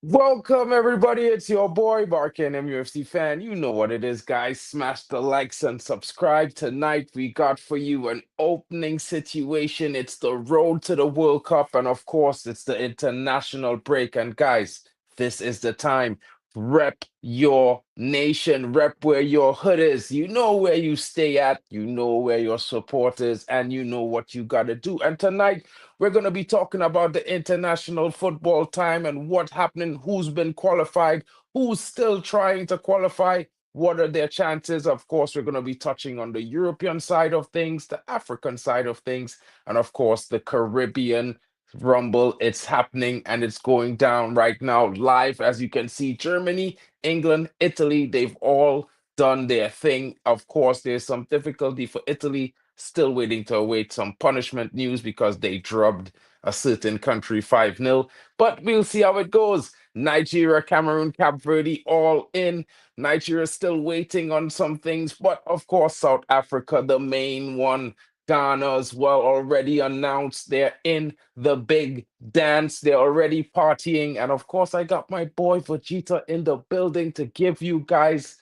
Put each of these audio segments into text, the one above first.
Welcome everybody, it's your boy MarkN, UFC fan. You know what it is, guys. Smash the likes and subscribe. Tonight we got for you an opening situation. It's the road to the World Cup, and of course, it's the international break. And guys, this is the time. Rep your nation, rep where your hood is. You know where you stay at, you know where your support is, and you know what you gotta do. And tonight we're going to be talking about the international football time and what's happening, who's been qualified, who's still trying to qualify, what are their chances. Of course, we're going to be touching on the European side of things, the African side of things, and of course, the Caribbean rumble. It's happening and it's going down right now live. As you can see, Germany, England, Italy, they've all done their thing. Of course, there's some difficulty for Italy. Still waiting to await some punishment news because they drubbed a certain country 5-0. But we'll see how it goes. Nigeria, Cameroon, Cape Verde, all in. Nigeria still waiting on some things. But of course, South Africa, the main one. Ghana as well, already announced they're in the big dance. They're already partying. And of course, I got my boy Vegeta in the building to give you guys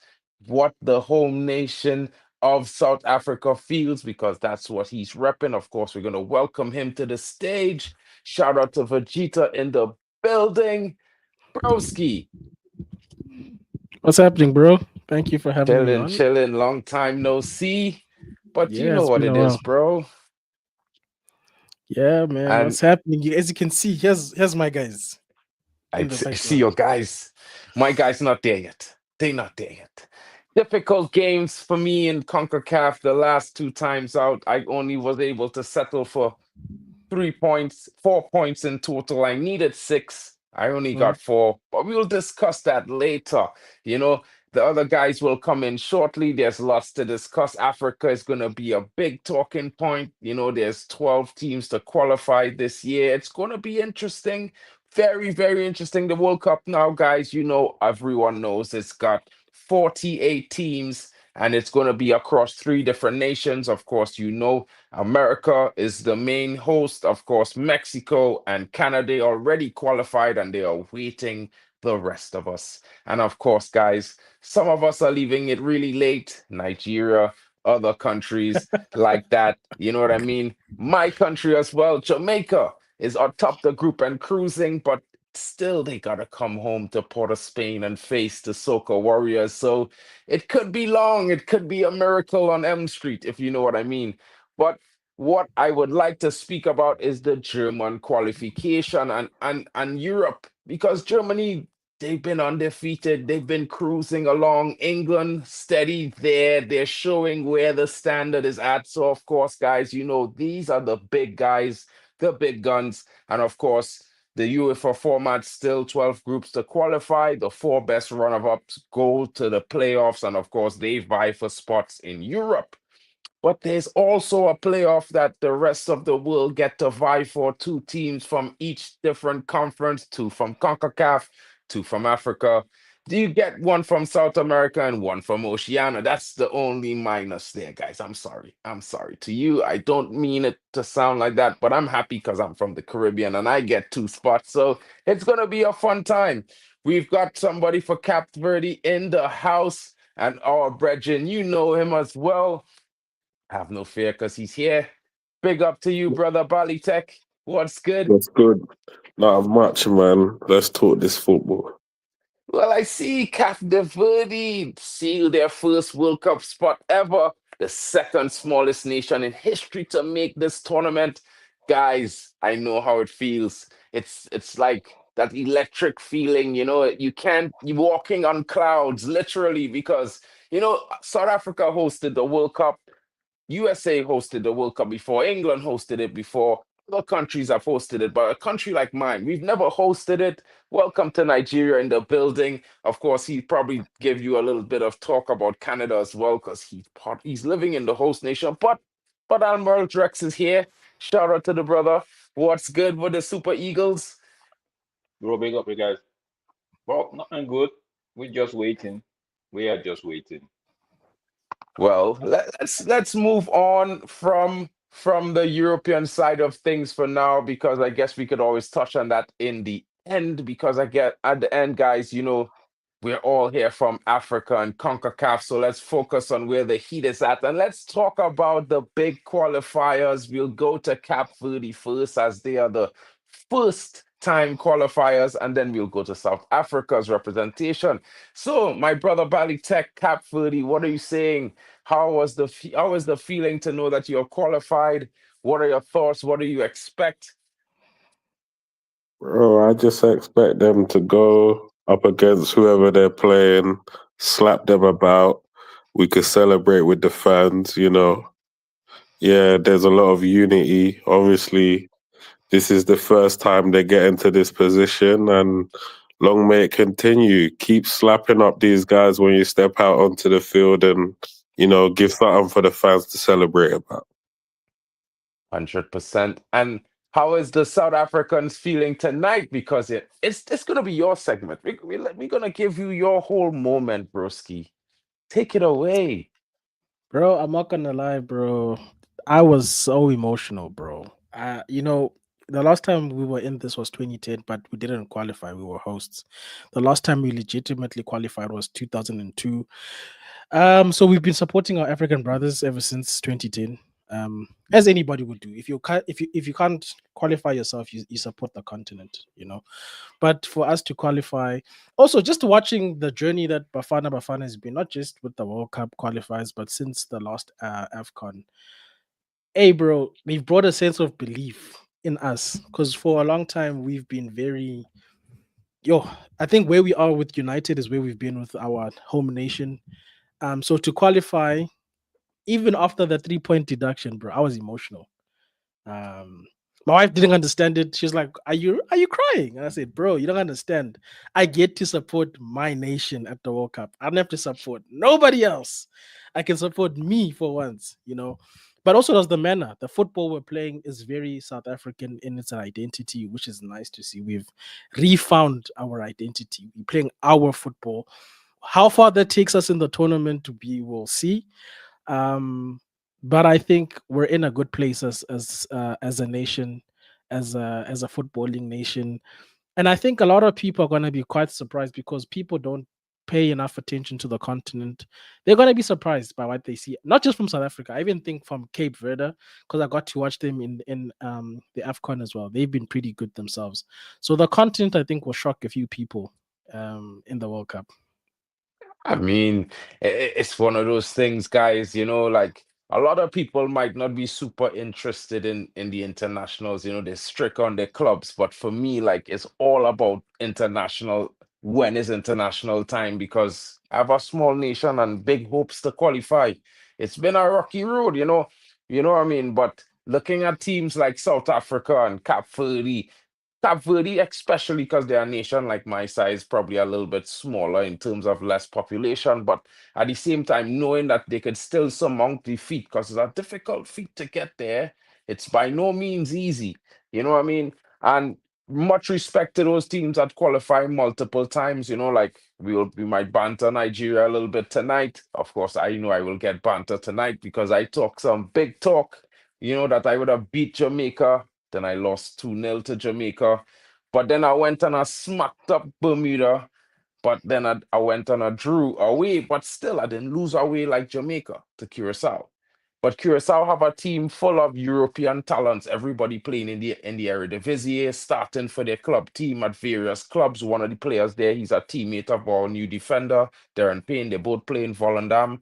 what the home nation of South Africa feels, because that's what he's repping. Of course, we're going to welcome him to the stage. Shout out to Vegeta in the building. Broski, What's happening, bro? Thank you for having me chilling, on. chilling. Long time no see. But you Yeah, know it's what been a it is, while. bro. Yeah, man. And What's happening? As you can see, here's my guys in the I see background. your guys. My guys not there yet. They not there yet. Difficult games for me in CONCACAF. The last two times out, I only was able to settle for 3 points, 4 points in total. I needed six. I only Mhm. got four, but we'll discuss that later. You know, the other guys will come in shortly. There's lots to discuss. Africa is going to be a big talking point. You know, there's 12 teams to qualify this year. It's going to be interesting. Very, very interesting. The World Cup now, guys, you know, everyone knows it's got 48 teams and it's going to be across three different nations. Of course, you know, America is the main host. Of course, Mexico and Canada already qualified and they are waiting the rest of us. And of course, guys, some of us are leaving it really late. Nigeria, other countries like that. You know what I mean? My country as well, Jamaica, is atop the group and cruising, but still they gotta come home to Port of Spain and face the Soca Warriors. So it could be long. It could be a miracle on Elm Street, if you know what I mean. But what I would like to speak about is the German qualification and Europe, because Germany, they've been undefeated, they've been cruising along. England steady there, they're showing where the standard is at. So of course, guys, you know these are the big guys, the big guns, and of course. The UEFA format still 12 groups to qualify. The four best runner-ups go to the playoffs, and of course, they vie for spots in Europe. But there's also a playoff that the rest of the world get to vie for, two teams from each different conference, two from CONCACAF, two from Africa. Do you get one from South America and one from Oceania? That's the only minus there, guys. I'm sorry. I'm sorry to you. I don't mean it to sound like that, but I'm happy because I'm from the Caribbean and I get two spots. So it's going to be a fun time. We've got somebody for Cape Verde in the house, and our brethren, you know him as well. Have no fear because he's here. Big up to you, brother Bali Tech. What's good? That's good. Not much, man. Let's talk this football. Well, I see Cap de Verde seal their first World Cup spot ever, the second smallest nation in history to make this tournament. Guys, I know how it feels. It's like that electric feeling, you know, you're walking on clouds, literally, because you know, South Africa hosted the World Cup. USA hosted the World Cup before, England hosted it before, Other countries have hosted it, but a country like mine, we've never hosted it. Welcome to Nigeria in the building. Of course, he probably give you a little bit of talk about Canada as well, because he's living in the host nation. But Admiral Drex is here. Shout out to the brother. What's good with the Super Eagles? Bro, big up, you guys. Well, nothing good. We're just waiting. We are just waiting. Well, let's move on from the European side of things for now, because I guess we could always touch on that in the end. Because I get at the end, guys, we're all here from Africa and CONCACAF, so let's focus on where the heat is at, and let's talk about the big qualifiers. We'll go to Cap Verde first, as they are the first time qualifiers, and then we'll go to South Africa's representation. So, my brother Bali Tech, Cap Verde, what are you saying? How was the feeling to know that you're qualified? What are your thoughts? What do you expect? Bro, I just expect them to go up against whoever they're playing, slap them about. We could celebrate with the fans, you know. Yeah, there's a lot of unity. Obviously, this is the first time they get into this position, and long may it continue. Keep slapping up these guys when you step out onto the field and, give something for the fans to celebrate about. 100%. And how is the South Africans feeling tonight? Because it's going to be your segment. We're going to give you your whole moment, broski. Take it away. Bro, I'm not gonna lie, bro. I was so emotional, bro. The last time we were in this was 2010, but we didn't qualify. We were hosts. The last time we legitimately qualified was 2002. So we've been supporting our African brothers ever since 2010. As anybody would do. If you can't qualify yourself, you support the continent, But for us to qualify, also just watching the journey that Bafana has been, not just with the World Cup qualifiers, but since the last AFCON. Hey, bro, they've brought a sense of belief in us, because for a long time we've been very, I think where we are with United is where we've been with our home nation. So to qualify, even after the 3-point deduction, bro, I was emotional. Um, my wife didn't understand it. She's like, "Are you crying?" And I said, "Bro, you don't understand. I get to support my nation at the World Cup. I don't have to support nobody else. I can support me for once. But also, there's the manner. The football we're playing is very South African in its identity, which is nice to see. We've refound our identity. We're playing our football. How far that takes us in the tournament, we will see. But I think we're in a good place as a nation, as a footballing nation, and I think a lot of people are going to be quite surprised because people don't pay enough attention to the continent. They're going to be surprised by what they see, not just from South Africa. I even think from Cape Verde, because I got to watch them in the AFCON as well. They've been pretty good themselves. So the continent, I think, will shock a few people in the World Cup. I mean, it's one of those things, guys, like a lot of people might not be super interested in the internationals, they're strict on their clubs, but for me, like it's all about international when is international time, because I have a small nation and big hopes to qualify. It's been a rocky road, you know what I mean? But looking at teams like South Africa and Cape Verde, especially because they're a nation like my size, probably a little bit smaller in terms of less population, but at the same time, knowing that they could still surmount the feat, because it's a difficult feat to get there. It's by no means easy. You know what I mean? And much respect to those teams that qualify multiple times. Like we might banter Nigeria a little bit tonight. Of course, I know I will get banter tonight because I talk some big talk. That I would have beat Jamaica, then I lost 2-0 to Jamaica. But then I went and I smacked up Bermuda. But then I went and I drew away. But still, I didn't lose away like Jamaica to Curacao. But Curacao have a team full of European talents. Everybody playing in the Eredivisie, starting for their club team at various clubs. One of the players there, he's a teammate of our new defender, Darren Payne. They both play in Volendam.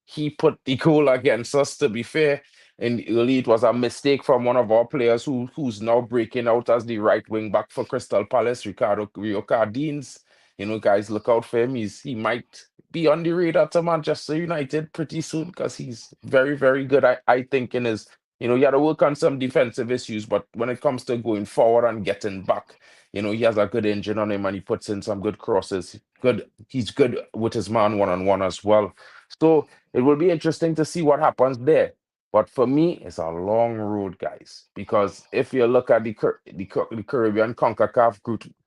He put the goal against us, to be fair. And early, it was a mistake from one of our players who's now breaking out as the right wing back for Crystal Palace, Ricardo Rio Cardines. Guys, look out for him. He might be on the radar to Manchester United pretty soon because he's very, very good. I think in his he had to work on some defensive issues, but when it comes to going forward and getting back, he has a good engine on him and he puts in some good crosses. He's good with his man one-on-one as well. So it will be interesting to see what happens there. But for me, it's a long road, guys, because if you look at the Caribbean CONCACAF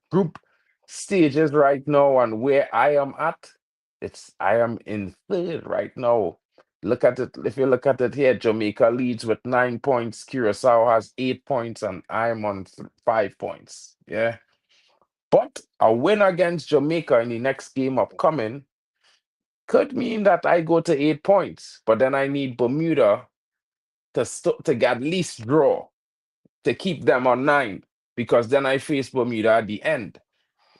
group stages right now and where I am at, I am in third right now. Look at it. If you look at it here, Jamaica leads with 9 points. Curacao has 8 points, and I'm on 5 points. Yeah. But a win against Jamaica in the next game upcoming could mean that I go to 8 points. But then I need Bermuda to at least draw to keep them on 9, because then I face Bermuda at the end,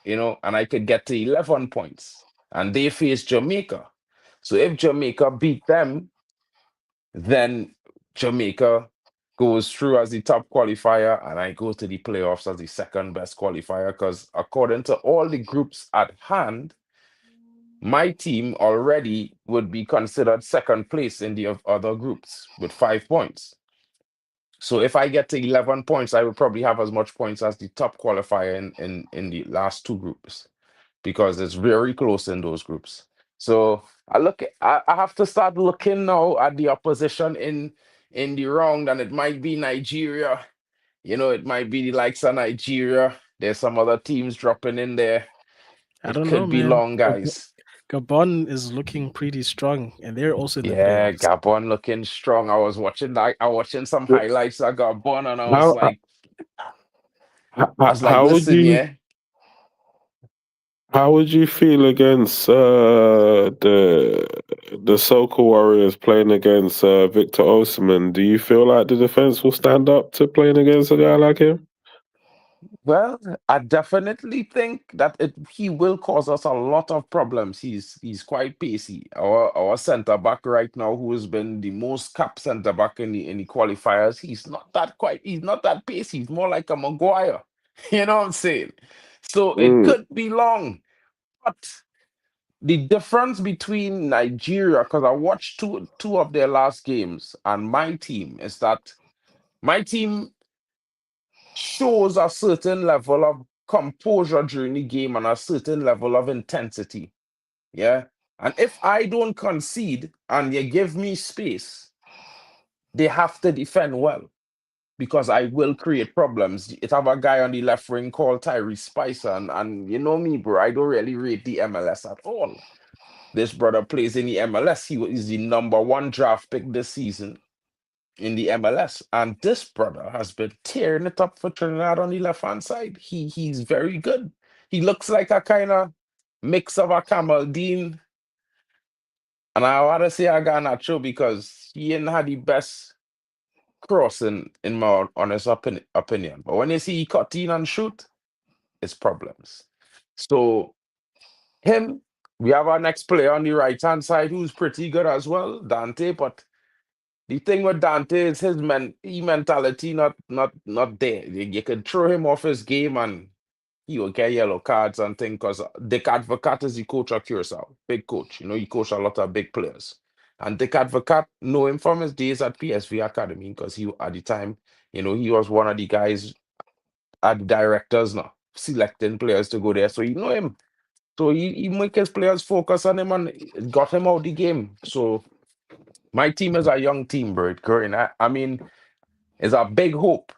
and I could get to 11 points. And they face Jamaica. So if Jamaica beat them, then Jamaica goes through as the top qualifier, and I go to the playoffs as the second best qualifier, because according to all the groups at hand, my team already would be considered second place in the other groups with 5 points. So if I get to 11 points, I would probably have as much points as the top qualifier in the last 2 groups, because it's very close in those groups. So I have to start looking now at the opposition in the round, and it might be Nigeria. It might be the likes of Nigeria. There's some other teams dropping in there. I It don't know, could be man. long, guys. Gabon is looking pretty strong, and they're also in the Yeah, playoffs. Gabon looking strong. I was watching some highlights of Gabon, and I was How like, how would listen, you yeah. how would you feel against the Soca Warriors playing against Victor Osimhen? Do you feel like the defense will stand up to playing against a guy like him? Well, I definitely think that he will cause us a lot of problems. He's quite pacey. Our centre back right now, who has been the most capped centre back in the qualifiers, he's not that pacey. He's more like a Maguire. You know what I'm saying? So it Mm. could be long. But the difference between Nigeria, because I watched two of their last games, and my team, is that my team shows a certain level of composure during the game and a certain level of intensity. Yeah. And if I don't concede and you give me space, they have to defend well, because I will create problems. It have a guy on the left wing called Tyree Spicer, and you know me, bro, I don't really rate the MLS at all. This brother plays in the MLS. He is the #1 draft pick this season in the MLS, and this brother has been tearing it up for Trinidad on the left-hand side. He's very good. He looks like a kind of mix of a Camaldine, and I want to say a Garnacho, because he ain't had the best crossing in my honest opinion. But when you see he cut in and shoot, it's problems. So him, we have our next player on the right-hand side who's pretty good as well, Dante, but the thing with Dante is his mentality not there. You could throw him off his game and he will get yellow cards and things, because Dick Advocat is the coach of Curacao, big coach. He coached a lot of big players. And Dick Advocat know him from his days at PSV Academy, because he at the time, he was one of the guys at the directors now, selecting players to go there. So he know him. So he make his players focus on him and it got him out the game. So my team is a young team, bro. It's growing. I mean, it's a big hope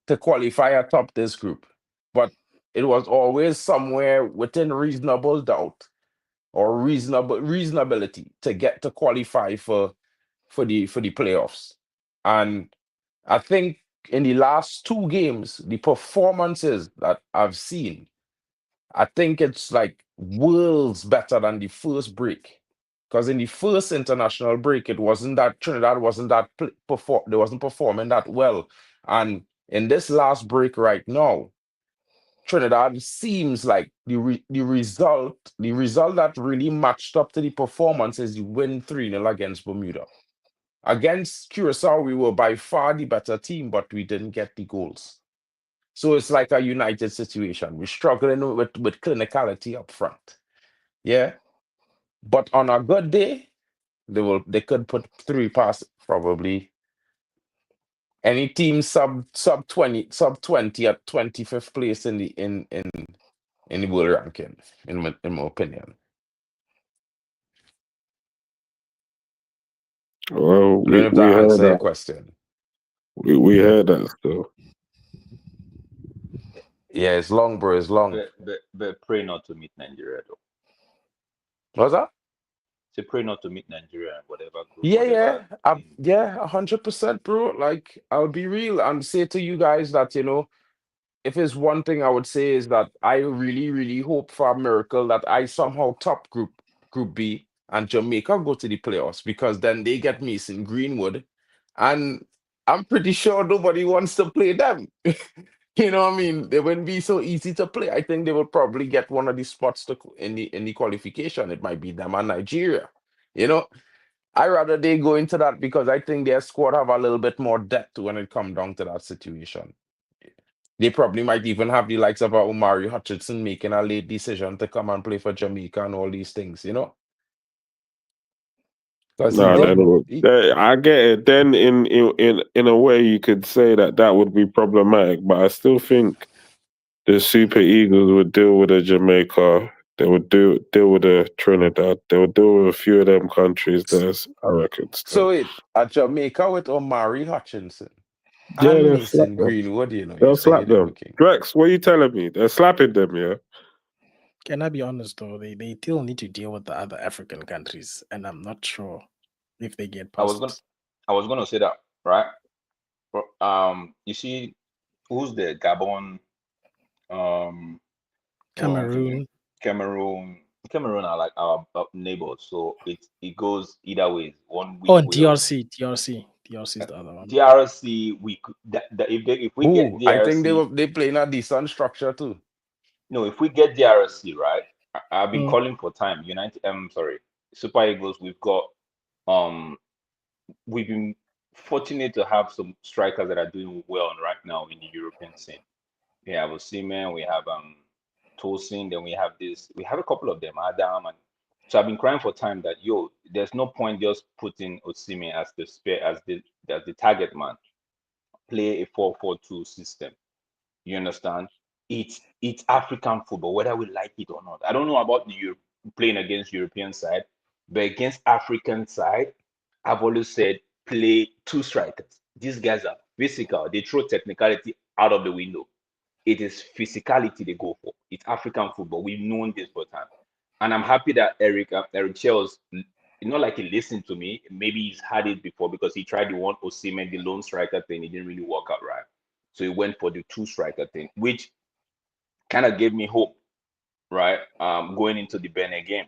to qualify atop this group, but it was always somewhere within reasonable doubt or reasonability to get to qualify for the playoffs. And I think in the last 2 games, the performances that I've seen, I think it's like worlds better than the first break. Because in the first international break, it wasn't that Trinidad wasn't that they wasn't performing that well. And in this last break right now, Trinidad seems like the result that really matched up to the performance is you win 3-0 against Bermuda. Against Curacao, we were by far the better team, but we didn't get the goals. So it's like a United situation. We're struggling with clinicality up front. Yeah. But on a good day, they could put 3 past probably Any team sub 20 at 25th place in the world ranking, in my opinion. Well, I don't know if we that heard answer your that. question. We heard that still. Yeah, it's long, bro. It's long. But pray not to meet Nigeria though. What's that? Say pray not to meet Nigeria and whatever group, Yeah, whatever team. yeah, 100%, bro. Like, I'll be real and say to you guys that, if it's one thing I would say is that I really, really hope for a miracle that I somehow top Group B and Jamaica go to the playoffs, because then they get Mason Greenwood, and I'm pretty sure nobody wants to play them. You know what I mean? They wouldn't be so easy to play. I think they will probably get one of the spots in the qualification. It might be them and Nigeria. You know, I rather they go into that because I think their squad have a little bit more depth when it comes down to that situation. They probably might even have the likes of Omari Hutchinson making a late decision to come and play for Jamaica and all these things, Because he No, did. I get it. Then in a way, you could say that would be problematic, but I still think the Super Eagles would deal with the Jamaica. They would deal with the Trinidad. They would deal with a few of them countries. I reckon still. So at Jamaica with Omari Hutchinson Yeah, and they'll slap Mason them. Greenwood, you They'll say slap they're them. looking. Drex, what are you telling me? They're slapping them, yeah? Can I be honest though? They still need to deal with the other African countries, and I'm not sure if they get I was past. gonna say that, right? You see, who's the Gabon, um, what am I forgetting? Cameroon. Cameroon are like our neighbors, so it goes either way. One Oh, which and way or DRC is the other one. DRC. We could if we get Ooh, I think DRC, they play in a decent structure too. no, if we get DRC right, I've been Mm. calling for time. Sorry, Super Eagles. Um we've been fortunate to have some strikers that are doing well right now in the European scene. We have Osimhen, we have Tosin, then we have a couple of them, Adam, and so I've been crying for time that there's no point just putting Osimhen as the spare as the target man. Play a 4-4-2 system. You understand? It's African football, whether we like it or not. I don't know about playing against European side, but against African side, I've always said play two strikers. These guys are physical. They throw technicality out of the window. It is physicality they go for. It's African football. We've known this for time, and I'm happy that Eric Chels, not like he listened to me. Maybe he's had it before because he tried the one Osimhen, the lone striker thing. It didn't really work out right. So he went for the two striker thing, which kind of gave me hope, right? Going into the Benin game.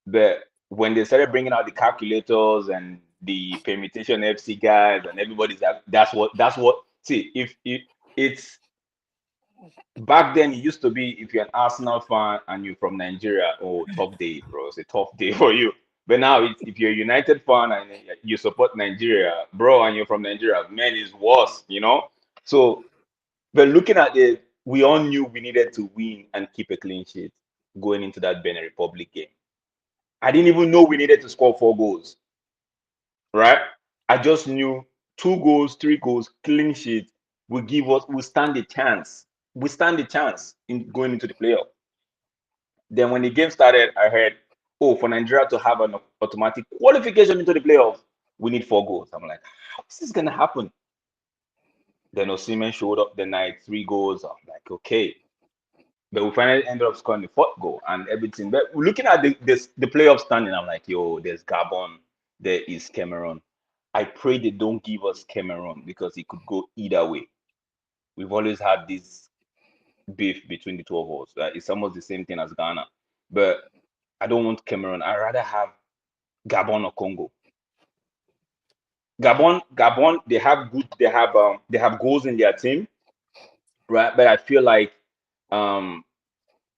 But when they started bringing out the calculators and the permutation FC guys and everybody's that's what see if it's back then it used to be if you're an Arsenal fan and you're from Nigeria, oh tough day, bro. It's a tough day for you. But now if you're a United fan and you support Nigeria, bro, and you're from Nigeria, man, it's worse. So but looking at it, we all knew we needed to win and keep a clean sheet going into that Benin Republic game. I didn't even know we needed to score 4 goals, right? I just knew 2 goals, 3 goals, clean sheet we stand a chance. We stand a chance in going into the playoff. Then when the game started, I heard, oh, for Nigeria to have an automatic qualification into the playoff, we need 4 goals. I'm like, how is this gonna happen? Then Osimhen showed up the night, 3 goals. I'm like, okay. But we finally ended up scoring the 4th goal and everything. But looking at the playoff standing, I'm like, yo, there's Gabon, there is Cameroon. I pray they don't give us Cameroon because it could go either way. We've always had this beef between the two of us. It's almost the same thing as Ghana. But I don't want Cameroon. I'd rather have Gabon or Congo. Gabon, they have goals in their team, right? But I feel like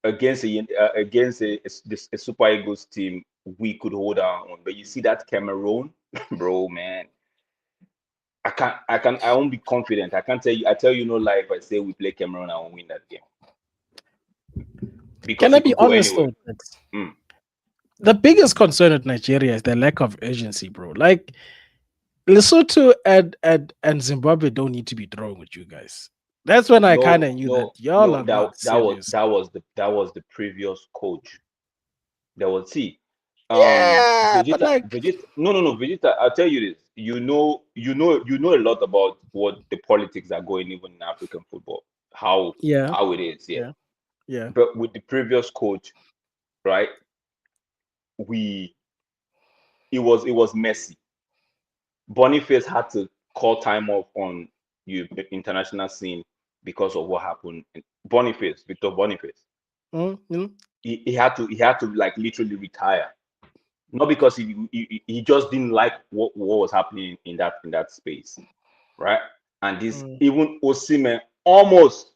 against a Super Eagles team, we could hold on. But you see that Cameroon, bro, man, I won't be confident. I can't tell you. I tell you no lie. If I say we play Cameroon, I won't win that game because Can I it be could go honest anywhere. though? The biggest concern at Nigeria is the lack of urgency, bro. Like Lesotho and Zimbabwe don't need to be throwing with you guys. That's when I kind of knew that y'all are not serious. That was the previous coach. There was see, Yeah, but like, Vegeta. No, Vegeta. I'll tell you this. You know a lot about what the politics are going even in African football. yeah, How it is, yeah. yeah, yeah. But with the previous coach, right? We it was messy. Boniface had to call time off on the international scene because of what happened. Boniface, Victor Boniface, Mm. he had to like literally retire, not because he just didn't like what was happening in that space, right? And this Mm. even Osimhen almost,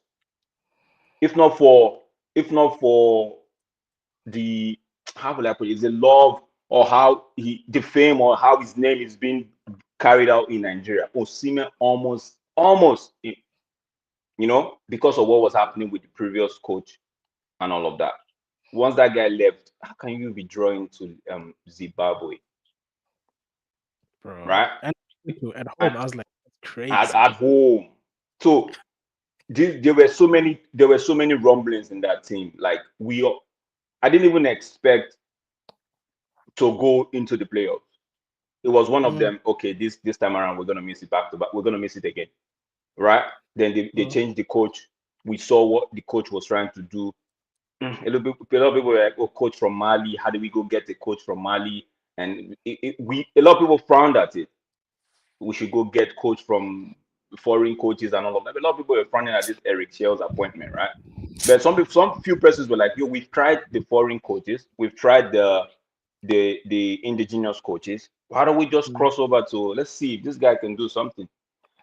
if not for if not for the, how will I put it, the love or how the fame or how his name is being carried out in Nigeria. Osimhen almost, because of what was happening with the previous coach and all of that. Once that guy left, how can you be drawing to Zimbabwe, Bro. right? And at And home, I was like, that's at crazy. home. So there were so many rumblings in that team. Like I didn't even expect to go into the playoffs. It was one of Mm. them. Okay, this time around we're gonna miss it back to back. We're gonna miss it again, right? Then they Mm. changed the coach. We saw what the coach was trying to do. A lot of people were like, "Oh, coach from Mali. How do we go get a coach from Mali?" And a lot of people frowned at it. We should go get coach from foreign coaches and all of that. A lot of people were frowning at this Eric Shell's appointment, right? But some few persons were like, "Yo, we've tried the foreign coaches. We've tried the indigenous coaches. Why don't we just Mm. cross over to, let's see if this guy can do something?"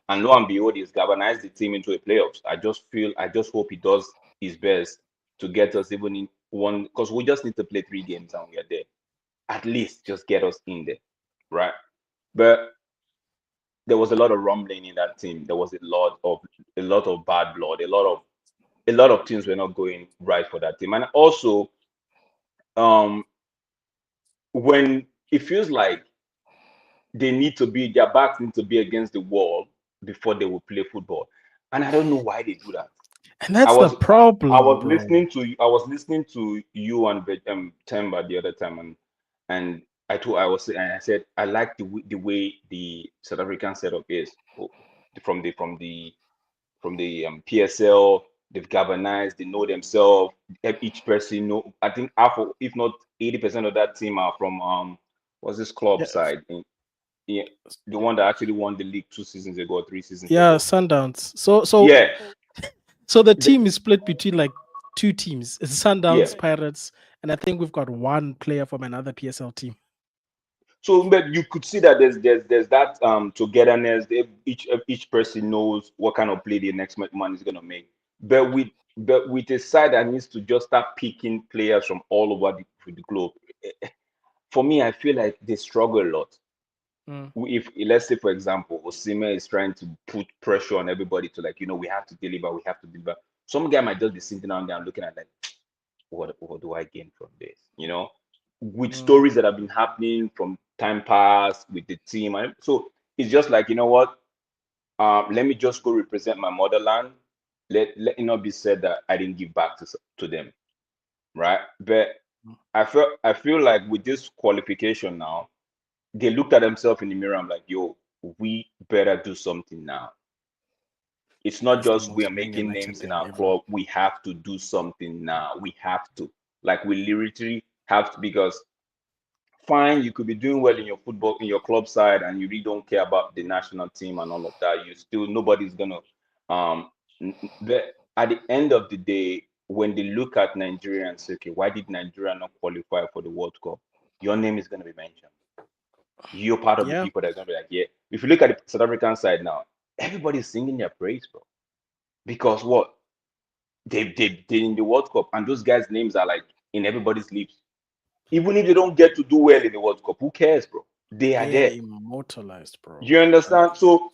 And lo and behold, he's galvanized the team into a playoffs. I just hope he does his best to get us even in one, because we just need to play 3 games and we are there. At least just get us in there, right? But there was a lot of rumbling in that team. There was a lot of bad blood. A lot of things were not going right for that team. And also, um, when it feels like their backs need to be against the wall before they will play football. And I don't know why they do that. And that's the problem, bro. I was listening to you and Temba the other time, and I said I like the way the South African setup is. From the PSL. They've galvanized, they know themselves. Each person know. I think half of, if not 80% of that team are from what's this club Yeah, side? Yeah, the one that actually won the league 2 seasons ago, or 3 seasons yeah, ago. Sundowns. So Yeah, so the the- team is split between like two teams. It's yeah. Sundowns, Pirates, and I think we've got one player from another PSL team. So, but you could see that there's that togetherness. Each person knows what kind of play the next man is gonna make. But with a side that needs to just start picking players from all over the globe, for me, I feel like they struggle a lot. Mm. If, let's say, for example, Osimhen is trying to put pressure on everybody to, like, we have to deliver, we have to deliver. Some guy might just be sitting down there and looking at, like, what do I gain from this? With Mm. stories that have been happening from time past with the team. And so it's just like, you know what? Let me just go represent my motherland. Let it not be said that I didn't give back to them, right? But I feel like with this qualification now, they looked at themselves in the mirror and like, yo, we better do something now. It's not That's the just we most are Man making United names in thing our ever. club. We have to do something now. We have to. Like, we literally have to, because fine, you could be doing well in your football, in your club side, and you really don't care about the national team and all of that. You still, nobody's gonna but at the end of the day, when they look at Nigeria and say, okay, why did Nigeria not qualify for the World Cup? Your name is gonna be mentioned. You're part of the Yeah, people that are gonna be like, yeah. If you look at the South African side now, everybody's singing their praise, bro. Because what? They in the World Cup, and those guys' names are like in everybody's lips. Even if they don't get to do well in the World Cup, who cares, bro? They are they are there. immortalized, bro. You Like, understand? So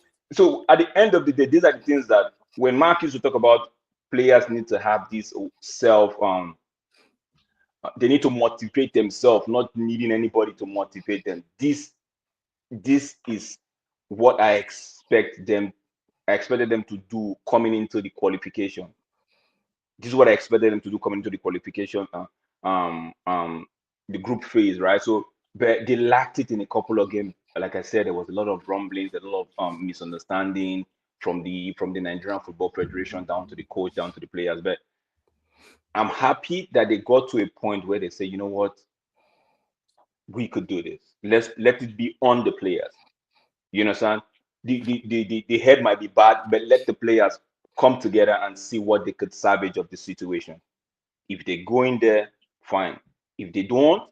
at the end of the day, these are the things that when Mark used to talk about, players need to have this self, they need to motivate themselves, not needing anybody to motivate them. This is what I expected them to do coming into the qualification. This is what I expected them to do coming into the qualification, the group phase, right? So, but they lacked it in a couple of games. Like I said, there was a lot of rumblings, a lot of misunderstanding from the Nigerian Football Federation down to the coach, down to the players. But I'm happy that they got to a point where they say, you know what, we could do this. Let it be on the players. You understand? The head might be bad, but let the players come together and see what they could salvage of the situation. If they go in there, fine. If they don't,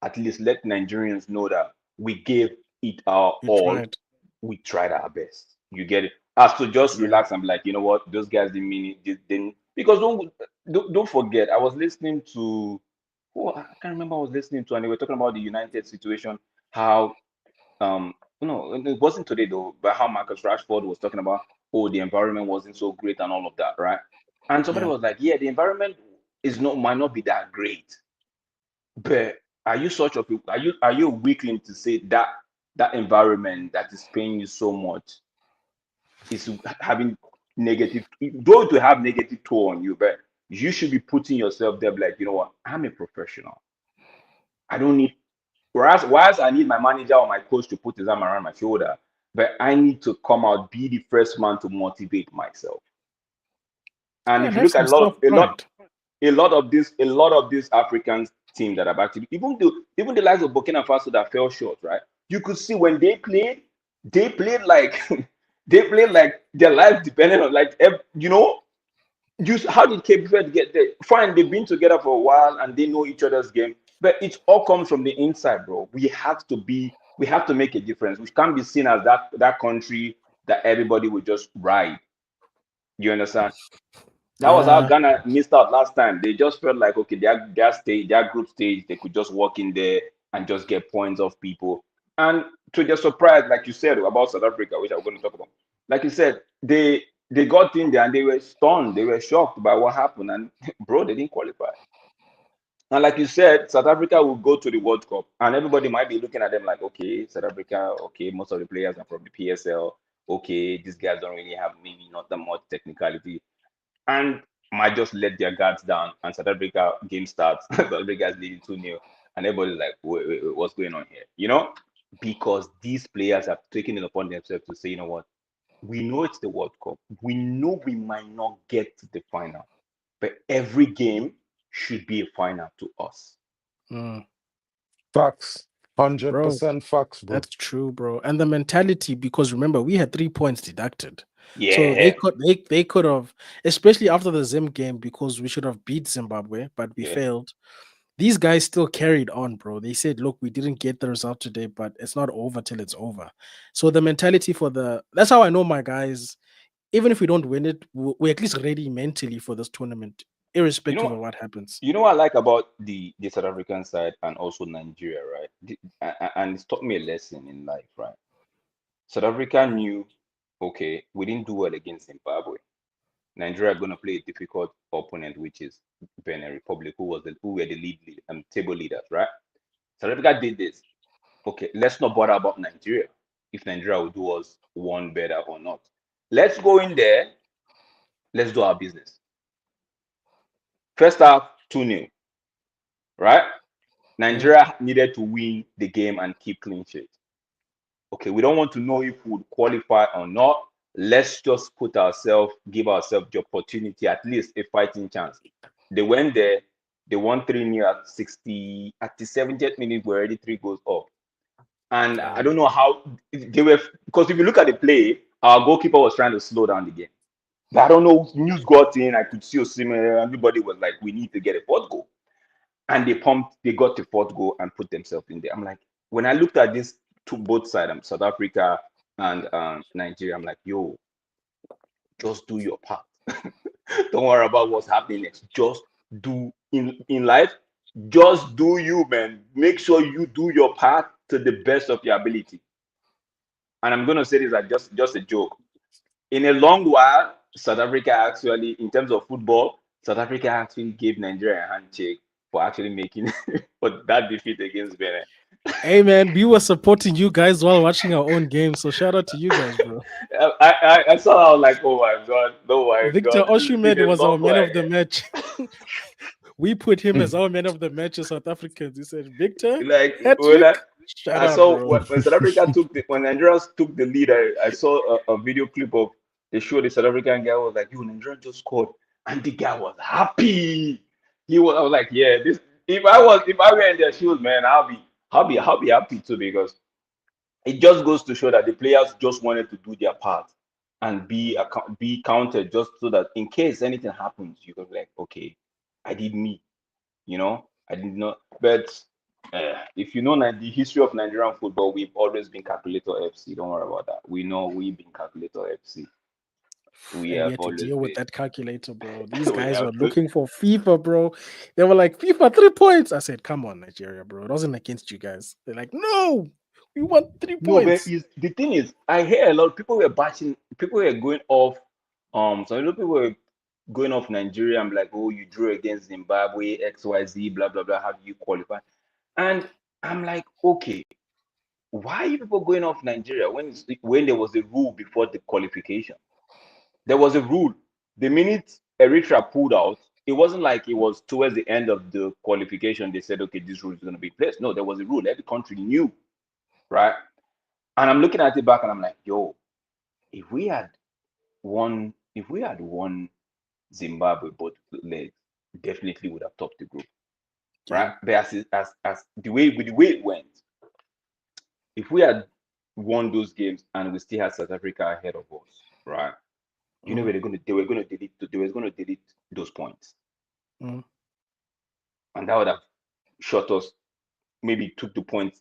at least let Nigerians know that we gave it our We all. tried. We tried our best. You get it? As to just Yeah. relax and be like, you know what, those guys didn't mean it. Didn't, because don't forget, I was listening to, oh, I can't remember. I was listening to, and they were talking about the United situation. How no, it wasn't today though, but how Marcus Rashford was talking about, oh, the environment wasn't so great and all of that, right? And somebody Yeah. was like, yeah, the environment might not be that great, but are you such a are you a weakling to say that that environment that is paying you so much is having negative, though to have negative toll on you, but you should be putting yourself there like, you know what, I'm a professional. I don't need, whereas I need my manager or my coach to put his arm around my shoulder, but I need to come out, be the first man to motivate myself. And Yeah, if and you have look at some self pride. a lot of these African teams that have actually, even the likes of Burkina Faso that fell short, right? You could see when they played like they played like their life depended on, like, you know, how did Cape Verde get there? Fine, they've been together for a while and they know each other's game, but it all comes from the inside, bro. We have to make a difference. We can't be seen as that country that everybody would just ride. You understand? That was how Yeah. Ghana missed out last time. They just felt like, okay, their stage, their group stage, they could just walk in there and just get points off people. And to their surprise, like you said about South Africa, which I'm going to talk about, like you said, they got in there and they were stunned, they were shocked by what happened, and bro, they didn't qualify. And like you said, South Africa will go to the World Cup, and everybody might be looking at them like, okay, South Africa, okay, most of the players are from the PSL, okay, these guys don't really have maybe not that much technicality, and might just let their guards down. And South Africa game starts, South Africa is leading 2-0, and everybody's like, wait, what's going on here? You know, because these players have taken it upon themselves to say, you know what, we know it's the World Cup, we know we might not get to the final, but every game should be a final to us. Mm. Facts. Bro, 100% facts, bro. that's true, bro. And the mentality, because remember, we had 3 points deducted. So Yeah, they could have, especially after the Zim game, because we should have beat Zimbabwe, but we yeah. failed. These guys still carried on, bro. They said, look, we didn't get the result today, but it's not over till it's over. So the mentality that's how I know my guys, even if we don't win it, we're at least ready mentally for this tournament, You irrespective know, of what happens. you know what I like about the South African side and also Nigeria, right? And it's taught me a lesson in life, right? South Africa knew, okay, we didn't do well against Zimbabwe. Nigeria are going to play a difficult opponent, which is Benin Republic, who were the table leaders, right? South Africa did this. Okay, let's not bother about Nigeria. If Nigeria will do us one better or not, let's go in there. Let's do our business. First half, 2-0, right? Nigeria needed to win the game and keep clean sheet. Okay, we don't want to know if we would qualify or not. Let's just give ourselves the opportunity, at least a fighting chance. They went there, they won 3-0 at the 70th minute, were already 3 goals up. And I don't know how they were, because if you look at the play, our goalkeeper was trying to slow down the game. But I don't know, news got in, I could see Osimhen, everybody was like, we need to get a fourth goal. And they got the fourth goal and put themselves in there. I'm like, when I looked at this to both sides, South Africa and Nigeria, I'm like, yo, just do your part. Don't worry about what's happening next. Just do in life, just do you, man. Make sure you do your part to the best of your ability. And I'm gonna say this as just a joke. In a long while, South Africa actually, in terms of football, South Africa actually gave Nigeria a handshake for actually making for that defeat against Benin. Hey man, we were supporting you guys while watching our own game, so shout out to you guys, bro. I saw. I was like, oh my god, oh my Victor god, this Oshimed is was our not man like of the match. We put him Hmm. as our man of the match as South Africans. He said, Victor, like hat when trick. Shout I out, saw bro. when South Africa when Nigeria took the lead. I saw a video clip of they showed the South African guy was like, "You Nigeria just scored," and the guy was happy. I was like, "Yeah, this." If I were in their shoes, man, I'll be happy too because it just goes to show that the players just wanted to do their part and be counted just so that in case anything happens, you can be like, okay, I did me, I did not. But if you know the history of Nigerian football, we've always been calculator FC. Don't worry about that. We know we've been calculator FC. We And we have had to always deal with been. that calculator, bro. These We guys have were looking for FIFA, bro. They were like, FIFA 3 points. I said, come on, Nigeria, bro. It wasn't against you guys. They're like, no, we want 3 No, but points. the thing is, I hear a lot of people were bashing, people were going off. Some people were going off Nigeria and be like, oh, you drew against Zimbabwe, XYZ, blah blah blah. How do you qualify? And I'm like, okay, why are you people going off Nigeria when there was a rule before the qualification? There was a rule. The minute Eritrea pulled out, it wasn't like it was towards the end of the qualification. They said, okay, this rule is going to be in place. No, there was a rule. Every country knew, right? And I'm looking at it back and I'm like, yo, if we had won Zimbabwe both legs, definitely would have topped the group, right? Yeah. But as the way it went, if we had won those games and we still had South Africa ahead of us, right? You know where they were gonna delete those points. Mm. And that would have shot us, maybe took the points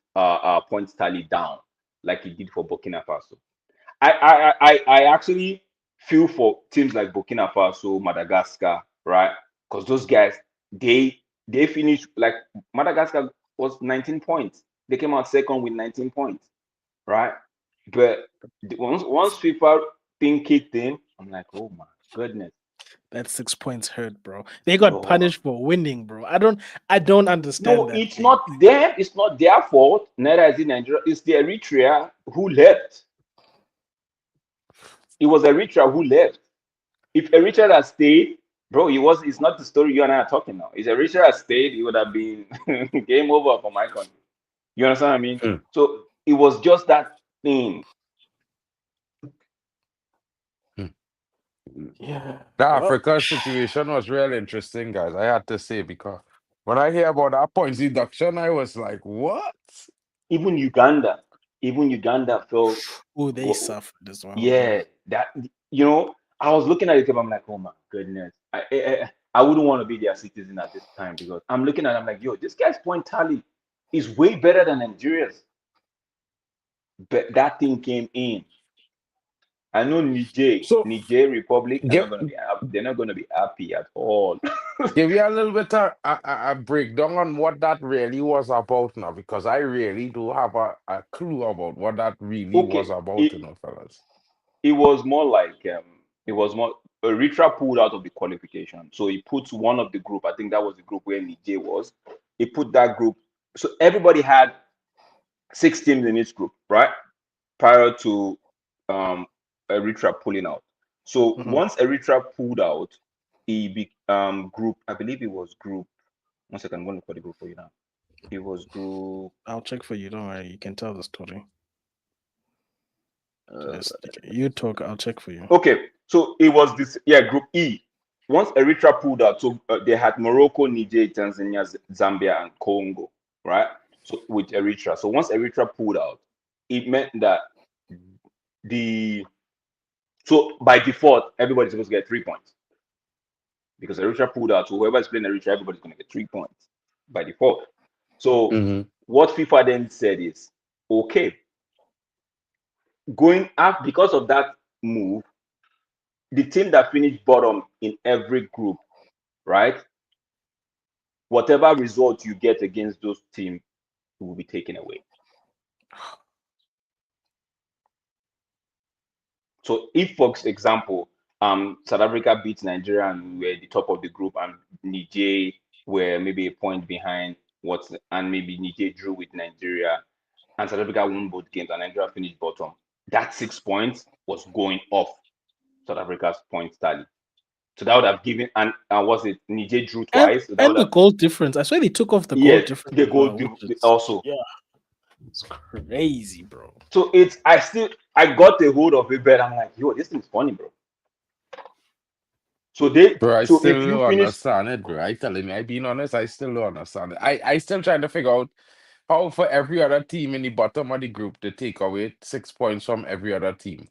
tally down like it did for Burkina Faso. I actually feel for teams like Burkina Faso, Madagascar, right? Because those guys, they finished like Madagascar was 19 points. They came out second with 19 points, right? But once FIFA thing kicked in, I'm like, oh my goodness. That 6 points hurt, bro. They got Oh. punished for winning, bro. I don't understand No, that it's thing. not them. It's not their fault. Neither is it Nigeria. It's the Eritrea who left. It was Eritrea who left. If Eritrea had stayed, bro, it's not the story you and I are talking now. If Eritrea had stayed, it would have been game over for my country. You understand what I mean? Hmm. So it was just that thing. Yeah. The Well, Africa situation was really interesting, guys. I had to say because when I hear about that points deduction, I was like, "What?" Even Uganda felt, oh, they suffered as well, man. yeah, that I was looking at it and I'm like, oh my goodness. I wouldn't want to be their citizen at this time because I'm looking at it, I'm like, yo, this guy's point tally is way better than Nigeria's. But that thing came in. I know So Niger Republic are give not gonna be happy. They're not gonna be happy at all. give me a little bit of a breakdown on what that really was about now, because I really do have a clue about what that really was Okay, about, fellas. it was more like it was more Eritrea pulled out of the qualification. So he puts one of the group, I think that was the group where Niger was. He put that group. So everybody had 6 teams in each group, right? Prior to Eritrea pulling out. So Mhm. once Eritrea pulled out, he group, I believe it was group. One second, I'm going to look for the group for you now. It was group. I'll check for you. Don't worry. You can tell the story. Uh, You talk. I'll check for you. okay, so it was this, yeah, group E. Once Eritrea pulled out, so they had Morocco, Niger, Tanzania, Zambia, and Congo, right? So with Eritrea. So once Eritrea pulled out, it meant that so by default, everybody's supposed to get 3 points because Eritrea pulled out. So whoever is playing Eritrea, everybody's going to get 3 points by default. So what FIFA then said is, okay, going up because of that move, the team that finished bottom in every group, right? Whatever result you get against those teams will be taken away. So if, for example, South Africa beats Nigeria and we were at the top of the group and Niger were maybe a point behind, and maybe Niger drew with Nigeria, and South Africa won both games, and Nigeria finished bottom, that 6 points was going off South Africa's point tally. So that would have given, and was it Niger drew twice? So that would And the have, goal difference. I swear they took off the goal yes, difference. the as goal well, which is- also. Yeah. It's crazy, bro. So I got a hold of it, but I'm like, yo, this thing's funny, bro. So Bro, I so still if you don't finish, understand it, bro. I telling you, I being honest, I still don't understand it. I still trying to figure out how for every other team in the bottom of the group to take away 6 points from every other team.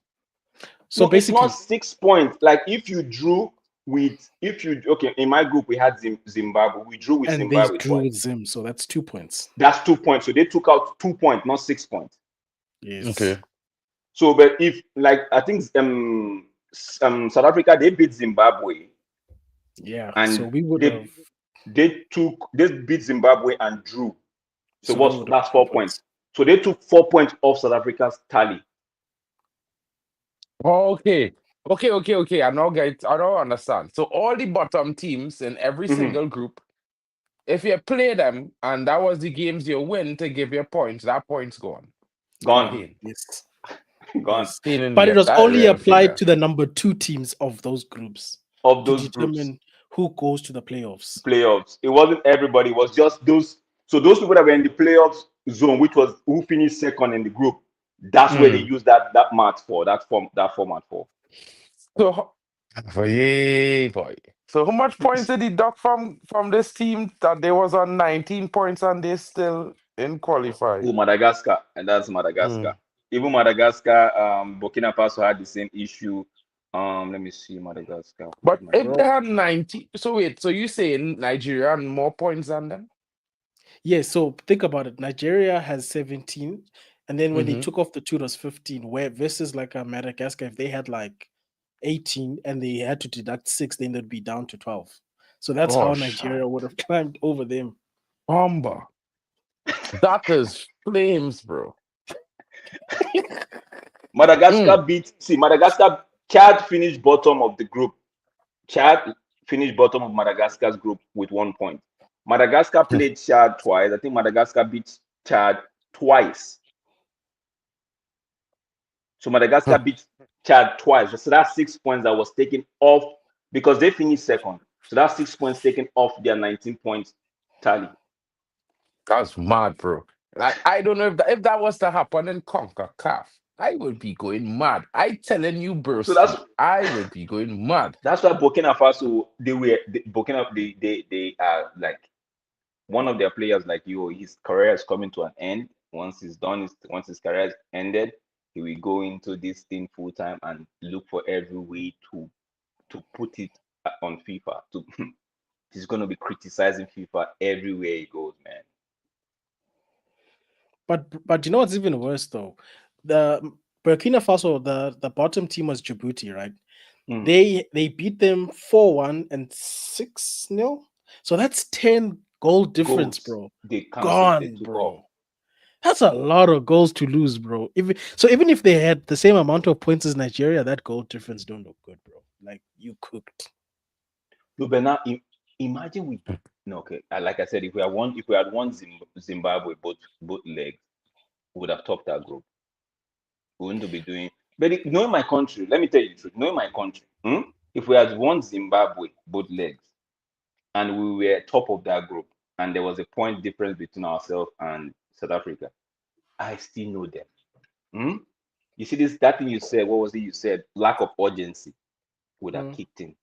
So no, it's not basically, 6 points. Like if you okay, in my group we had Zimbabwe, we drew with and they Zimbabwe drew twice. with Zim, so that's 2 points. That's 2 points. So they took out 2 points, not 6 points. Yes. Okay. So, but if like I think South Africa, they beat Zimbabwe, Yeah. and So we would they have. they beat Zimbabwe and drew. So So we would have that's 2 4 points. So they took 4 points off South Africa's tally. Oh, okay. Okay. I don't understand. So all the bottom teams in every Mhm. single group, if you play them and that was the games you win to give you points, that point's gone. Gone, Pain. Yes. gone. Yes. Pain in But it the was that only real applied figure. to the number 2 teams of those groups Of to those groups, determine who goes to the playoffs. playoffs. It wasn't everybody. It was just those. So those people that were in the playoffs zone, which was who finished second in the group, that's where they used that format for. So boy. So how much points did he dock from this team that they was on 19 points and they still in qualify? Oh, Madagascar, and that's Hmm. Madagascar. Even Madagascar, Burkina Faso had the same issue. Let me see, Madagascar. Who But did if they Madagascar? had 90, so wait, so you saying Nigeria had more points than them? Yes, so think about it. Nigeria has 17, and then when they Mm-hmm. took off the 2, it was 15. Where versus like a Madagascar, if they had like 18 and they had to deduct 6, then they'd be down to 12. So that's Oh how shit. Nigeria would have climbed over them. Bomba. That is flames, bro. Madagascar Mm. Madagascar. Chad finished bottom of the group. Chad finished bottom of Madagascar's group with 1 point. Madagascar played Chad twice. I think Madagascar beat Chad twice. So Madagascar beat Chad twice. So that's 6 points that was taken off because they finished second. So that's 6 points taken off their 19 points tally. That's mad, bro. Like I don't know if that was to happen in CONCACAF, I would be going mad. I telling you, So that's broski, I would be going mad. why Burkina Faso they are like one of their players like yo, his career is coming to an end. Once once his career is ended, he will go into this thing full time and look for every way to put it on FIFA. He's gonna be criticizing FIFA everywhere he goes, man. But you know what's even worse though? The Burkina Faso, the bottom team was Djibouti, right? Mm. They beat them 4-1 and 6-0. So that's 10 goal difference, Goals bro. they canceled, they Gone, took off. bro. That's a lot of goals to lose, bro. Even if they had the same amount of points as Nigeria, that goal difference don't look good, bro. Like you cooked. No, but now imagine we no okay. Like I said, if we had won Zimbabwe both legs, we would have topped that group. We wouldn't be doing. But knowing my country, let me tell you the truth. Knowing my country, if we had won Zimbabwe both legs and we were top of that group, and there was a point difference between ourselves and South Africa, I still know them. Hmm? You see that thing you said. What was it you said? Lack of urgency would have Mm. kicked in.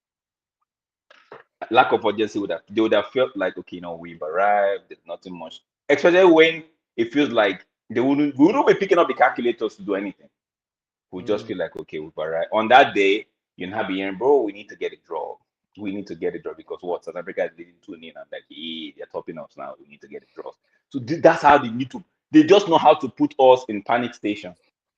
Lack of urgency they would have felt like okay, we've arrived. There's nothing much. Especially when it feels like we wouldn't be picking up the calculators to do anything. We just feel like okay, we've arrived. On that day, you're not be hearing, bro, we need to get a draw. We need to get a draw because what South Africa is leading 2-0 and like, hey, they're topping us now. We need to get a draw. So that's how they need to. They just know how to put us in panic station.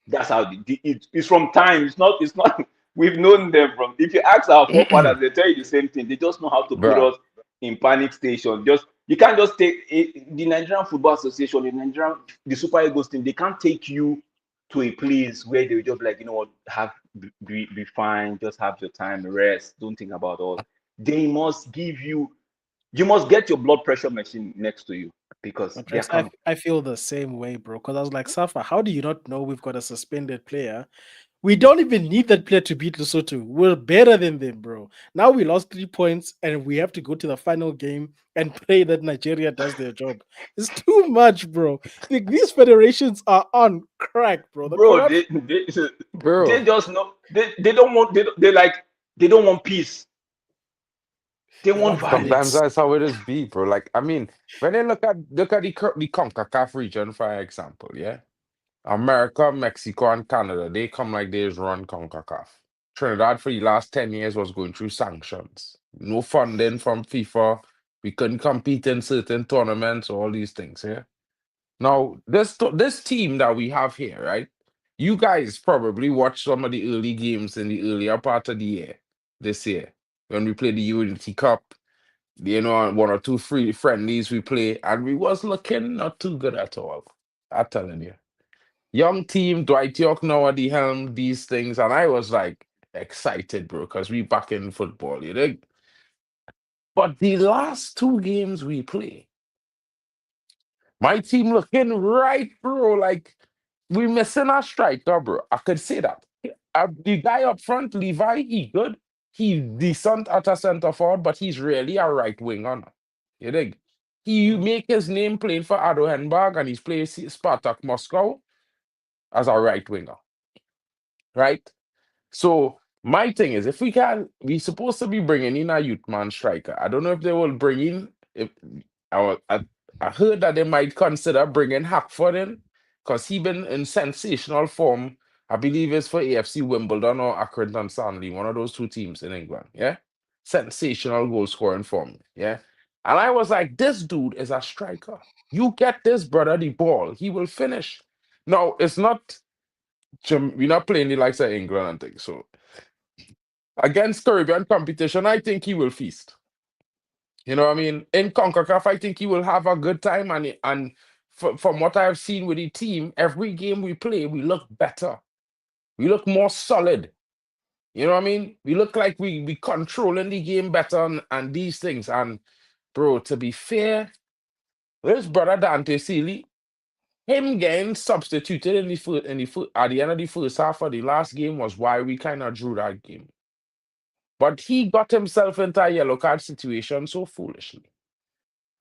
That's how it's from time. It's not. It's not. We've known them from. If you ask our forefathers, they tell you the same thing. They just know how to put Bruh. us in panic station. Just you can't just take the Nigerian Football Association, the Super Eagles team. They can't take you to a place where they will just like what, be fine, just have your time, rest, don't think about us. They must give you. You must get your blood pressure machine next to you. because But their Rex, I feel the same way, bro. Because I was like, Safa, how do you not know we've got a suspended player? We don't even need that player to beat Lesotho. We're better than them, bro. Now we lost 3 points and we have to go to the final game and pray that Nigeria does their job. It's too much, bro. Like, these federations are on crack, bro. The bro, corrupt they Bro, just know they don't want they like they don't want peace. They they want want sometimes violence. violence. that's how it is be, bro. Like, I mean, when they look at the CONCACAF region, for example, yeah. America, Mexico, and Canada, they come like they just run CONCACAF. Trinidad for the last 10 years was going through sanctions. No funding from FIFA. We couldn't compete in certain tournaments, all these things, yeah. Now, this team that we have here, right? You guys probably watched some of the early games in the earlier part of the year, this year, when we played the Unity Cup, you know, one or two free friendlies we play, and we was looking not too good at all. I'm telling you. Young team, Dwight York now at the helm, these things, and I was like excited, bro, because we back in football, you know. But the last two games we play, my team looking right, bro. Like we missing our striker, bro. I could say that. The guy up front, Levi, he good. He's decent at a centre forward, but he's really a right winger. Now. You dig? He Mm. make his name playing for Ado Henberg and he's playing Spartak Moscow as a right winger, right? So my thing is, if we supposed to be bringing in a youth man striker. I don't know if they will bring in. If I heard that they might consider bringing Hackford in because he been in sensational form. I believe it's for AFC Wimbledon or Accrington Stanley, one of those two teams in England. Yeah, sensational goal scoring form. Yeah, and I was like, this dude is a striker. You get this brother the ball, he will finish. No, it's not. We're not playing the likes of England and things. So against Caribbean competition, I think he will feast. You know what I mean? In CONCACAF, I think he will have a good time. From what I've seen with the team, every game we play, we look better. We look more solid. You know what I mean? We look like we controlling the game better and these things. And bro, to be fair, this brother Dante Sealy, him getting substituted at the end of the first half of the last game was why we kind of drew that game. But he got himself into a yellow card situation so foolishly.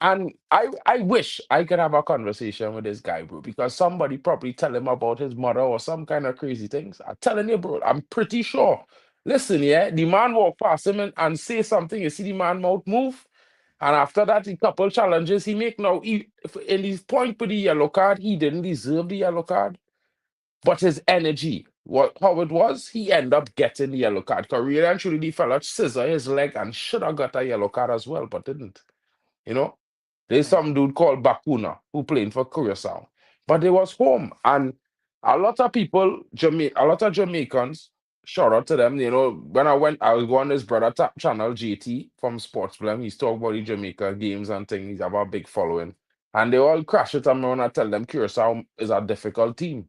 And I wish I could have a conversation with this guy, bro, because somebody probably tell him about his mother or some kind of crazy things. I'm telling you, bro, I'm pretty sure. Listen, yeah, the man walk past him and say something. You see the man mouth move. And after that, a couple challenges he make. Now, in his point with the yellow card, he didn't deserve the yellow card. But his energy, how it was, he ended up getting the yellow card. Because really and truly, the fella scissor his leg and should have got a yellow card as well, but didn't. You know? There's Mm. some dude called Bakuna who playing for Curaçao. But they was home. And a lot of people, a lot of Jamaicans, shout out to them. You know, when I was going on his brother tap channel, JT from Sports Blem. He's talking about the Jamaica games and things. He's have a big following. And they all crash it on me when I tell them Curaçao is a difficult team.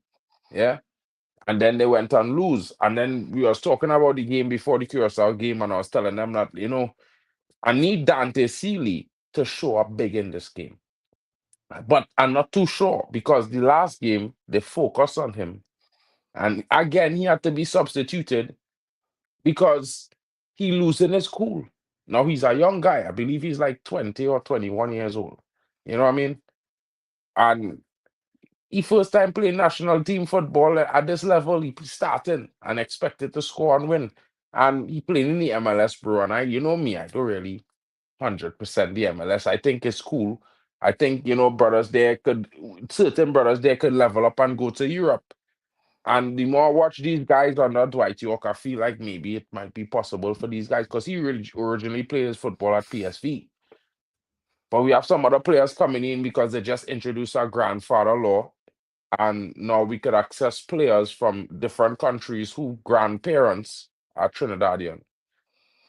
Yeah. And then they went and lose. And then we was talking about the game before the Curaçao game, and I was telling them that, you know, I need Dante Sealy to show up big in this game. But I'm not too sure because the last game, they focused on him. And again, he had to be substituted because he losing his cool. Now he's a young guy. I believe he's like 20 or 21 years old. You know what I mean? And he first time playing national team football at this level, he starting and expected to score and win. And he playing in the MLS, bro. And you know me, I don't really 100% the MLS. I think it's cool. I think, you know, certain brothers there could level up and go to Europe. And the more I watch these guys under Dwight York, I feel like maybe it might be possible for these guys because he really originally played his football at PSV. But we have some other players coming in because they just introduced our grandfather law. And now we could access players from different countries who grandparents are Trinidadian.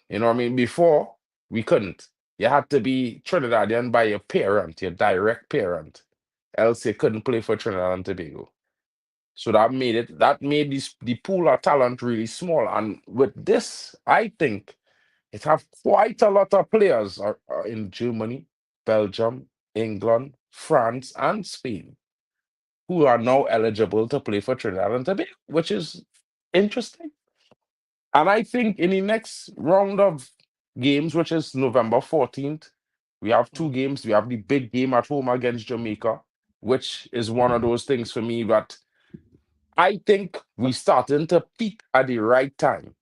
You know what I mean? Before, we couldn't. You had to be Trinidadian by your parent, your direct parent. Else you couldn't play for Trinidad and Tobago. So that made the pool of talent really small. And with this, I think it have quite a lot of players are in Germany, Belgium, England, France, and Spain, who are now eligible to play for Trinidad and Tobago, which is interesting. And I think in the next round of games, which is November 14th, we have two games. We have the big game at home against Jamaica, which is one of those things for me that I think we starting to peak at the right time.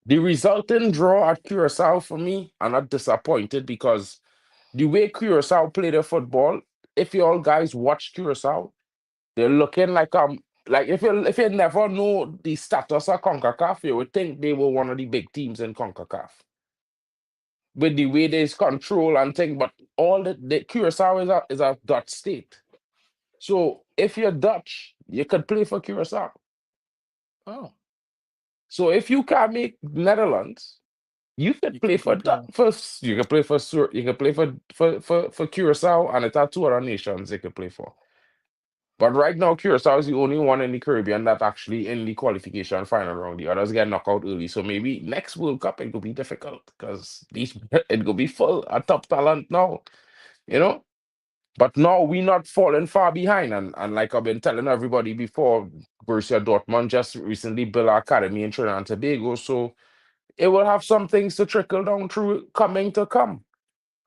The resulting draw at Curacao for me, I'm not disappointed because the way Curacao play their football, if you all guys watch Curacao, they're looking like if you never know the status of CONCACAF, you would think they were one of the big teams in CONCACAF. With the way there's control and thing, but all the Curacao is a Dutch state. So if you're Dutch, you could play for Curacao. Oh, So if you can make Netherlands, you could you play can for keep playing. you can play for you can play for Curacao, and it's two other nations they could play for. But right now, Curacao is the only one in the Caribbean that actually in the qualification final round. The others get knocked out early. So maybe next World Cup it could be difficult because these it could be full of top talent now, you know. But now we not falling far behind. And like I've been telling everybody before, Borussia Dortmund just recently built an academy in Trinidad and Tobago. So it will have some things to trickle down through coming to come.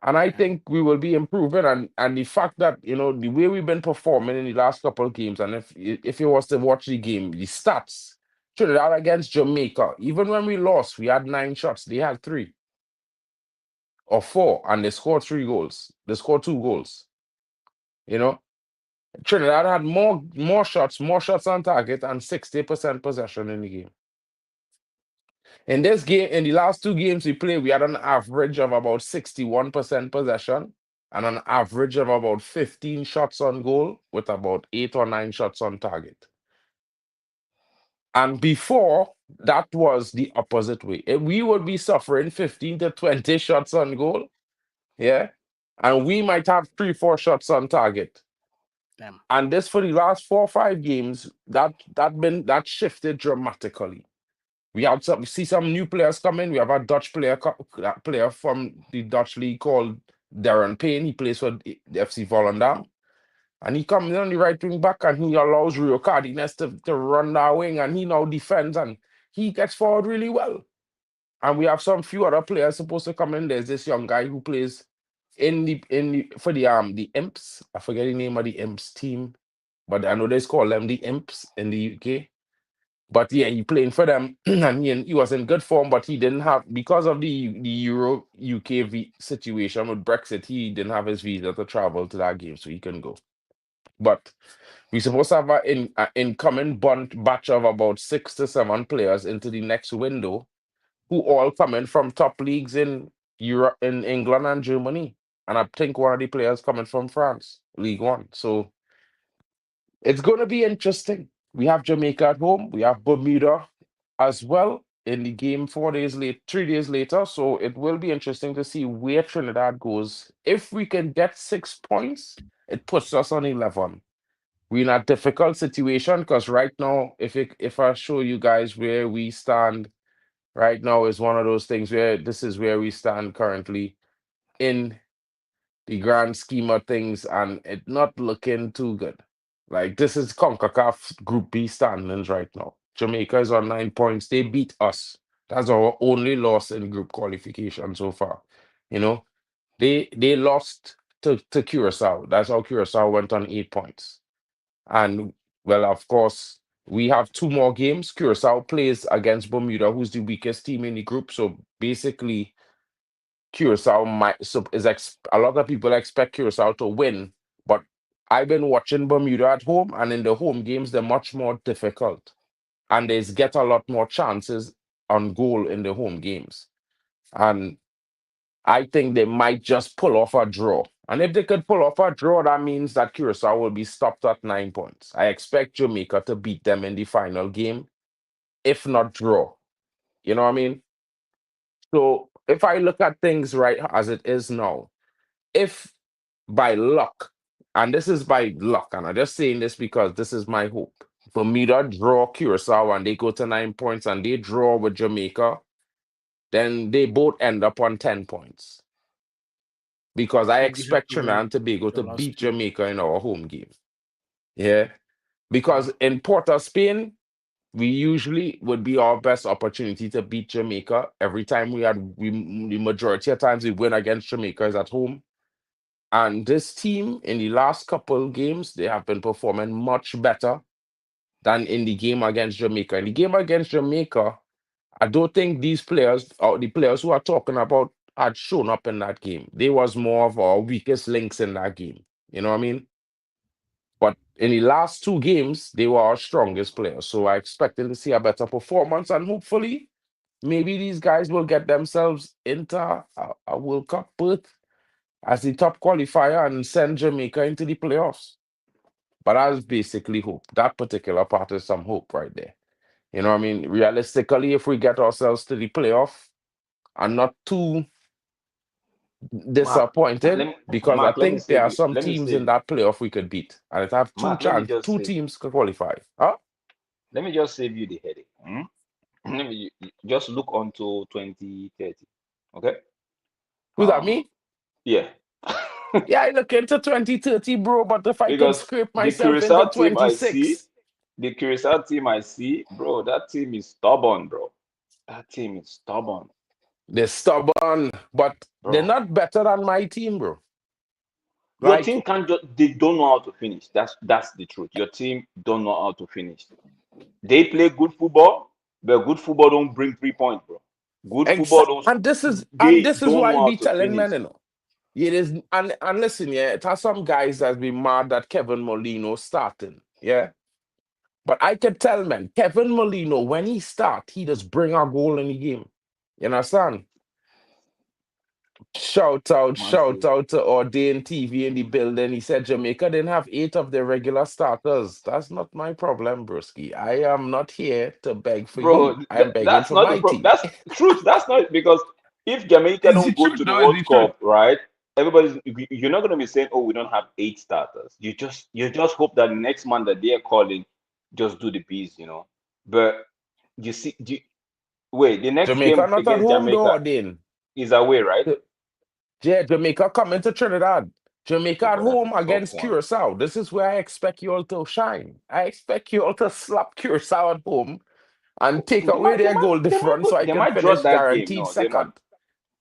And I think we will be improving. And the fact that, the way we've been performing in the last couple of games, and if you was to watch the game, the stats, Trinidad against Jamaica, even when we lost, we had 9 shots. They had 3 or 4, and they scored 3 goals. They scored 2 goals. Trinidad had more shots on target, and 60% possession in the game. In this game, in the last 2 games we played, we had an average of about 61% possession and an average of about 15 shots on goal with about 8 or 9 shots on target. And before, that was the opposite way. We would be suffering 15 to 20 shots on goal, yeah, and we might have 3-4 shots on target. Damn. And this for the last 4 or 5 games, that shifted dramatically. We see some new players coming. We have a Dutch player from the Dutch league called Darren Payne. He plays for the FC Volendam. And he comes in on the right wing back and he allows Rio Cardenas to run that wing, and he now defends and he gets forward really well. And we have some few other players supposed to come in. There's this young guy who plays for the Imps. I forget the name of the Imps team, but I know they call them the Imps in the UK. But yeah, he playing for them, and he was in good form, but he didn't have, because of the Euro UK situation with Brexit, he didn't have his visa to travel to that game, so he couldn't go. But we're supposed to have an incoming batch of about 6 to 7 players into the next window, who all coming from top leagues in Europe, in England and Germany. And I think one of the players coming from France, League One. So it's going to be interesting. We have Jamaica at home. We have Bermuda as well in the game 3 days later. So it will be interesting to see where Trinidad goes. If we can get 6 points, it puts us on 11. We're in a difficult situation because right now, if I show you guys where we stand right now, is one of those things where this is where we stand currently in the grand scheme of things, and it not looking too good. Like, this is CONCACAF Group B standings right now. Jamaica is on 9 points. They beat us. That's our only loss in group qualification so far. They lost to Curacao. That's how Curacao went on 8 points. And well, of course, we have 2 more games. Curacao plays against Bermuda, who's the weakest team in the group. So basically, Curacao a lot of people expect Curacao to win, but I've been watching Bermuda at home, and in the home games they're much more difficult, and they get a lot more chances on goal in the home games, and I think they might just pull off a draw. And if they could pull off a draw, that means that Curacao will be stopped at 9 points. I expect Jamaica to beat them in the final game, if not draw. You know what I mean? So if I look at things right as it is now, if by luck, and this is by luck, and I'm just saying this because this is my hope, Bermuda draw Curacao and they go to 9 points, and they draw with Jamaica, then they both end up on 10 points. because I You'll be expect happy Trinidad when and Tobago your to last beat two. Jamaica in our home game. Yeah. Because in Port of Spain, we usually would be our best opportunity to beat Jamaica. Every time the majority of times we win against Jamaica is at home. And this team, in the last couple games, they have been performing much better than in the game against Jamaica. In the game against Jamaica, I don't think these players, or the players who are talking about, had shown up in that game. They was more of our weakest links in that game. You know what I mean? But in the last two games, they were our strongest players. So I expected to see a better performance, and hopefully, maybe these guys will get themselves into a World Cup berth as the top qualifier and send Jamaica into the playoffs. But that's basically hope. That particular part is some hope right there. You know what I mean? Realistically, if we get ourselves to the playoff, I'm not too Mark, disappointed because I Mark, think there are some teams in that playoff we could beat. And it have Mark, let me just two say, teams could qualify. Huh? let me just save you the headache. Let me just look onto 2030. Okay. Who's that, me? Yeah. Yeah, I look into 2030, bro, but if I could Because scrape the myself into Curacao team I see, 26, bro, that team is stubborn, bro. That team is stubborn, they're stubborn, but they're bro. not better than my team, bro. Your Like, team can't just, they don't know how to finish. That's the truth. Your team don't know how to finish. They play good football, but good football don't bring 3 points, bro. Good football don't, and this is they don't why know I how be to telling finish. men, you know. It is, and listen, yeah, it has some guys that's been mad that Kevin Molino starting, yeah. But I could tell, man, Kevin Molino, when he start, he just bring a goal in the game. You understand? Shout Massive. out to Ordain TV in the building. He said Jamaica didn't have 8 of their regular starters. That's not my problem, broski. I am not here to beg for Bro, you. I am begging that's for not the my problem. team. That's truth. That's not because if Jamaica Is the don't go truth? to the No, is World the truth. Cup, right? You're not gonna be saying, "Oh, we don't have 8 starters." You just hope that the next man that they're calling just do the bees, you know. But you see, wait, the next Jamaica game not at against home though, Jamaica Ordain. is away, right? Yeah, Jamaica coming to Trinidad. Jamaica Yeah, at but that's home a tough against one. Curacao. This is where I expect you all to shine. I expect you all to slap Curacao at home and take They away might, they their might, goal they might difference go, so I they can might draw finish that game. guaranteed No, second.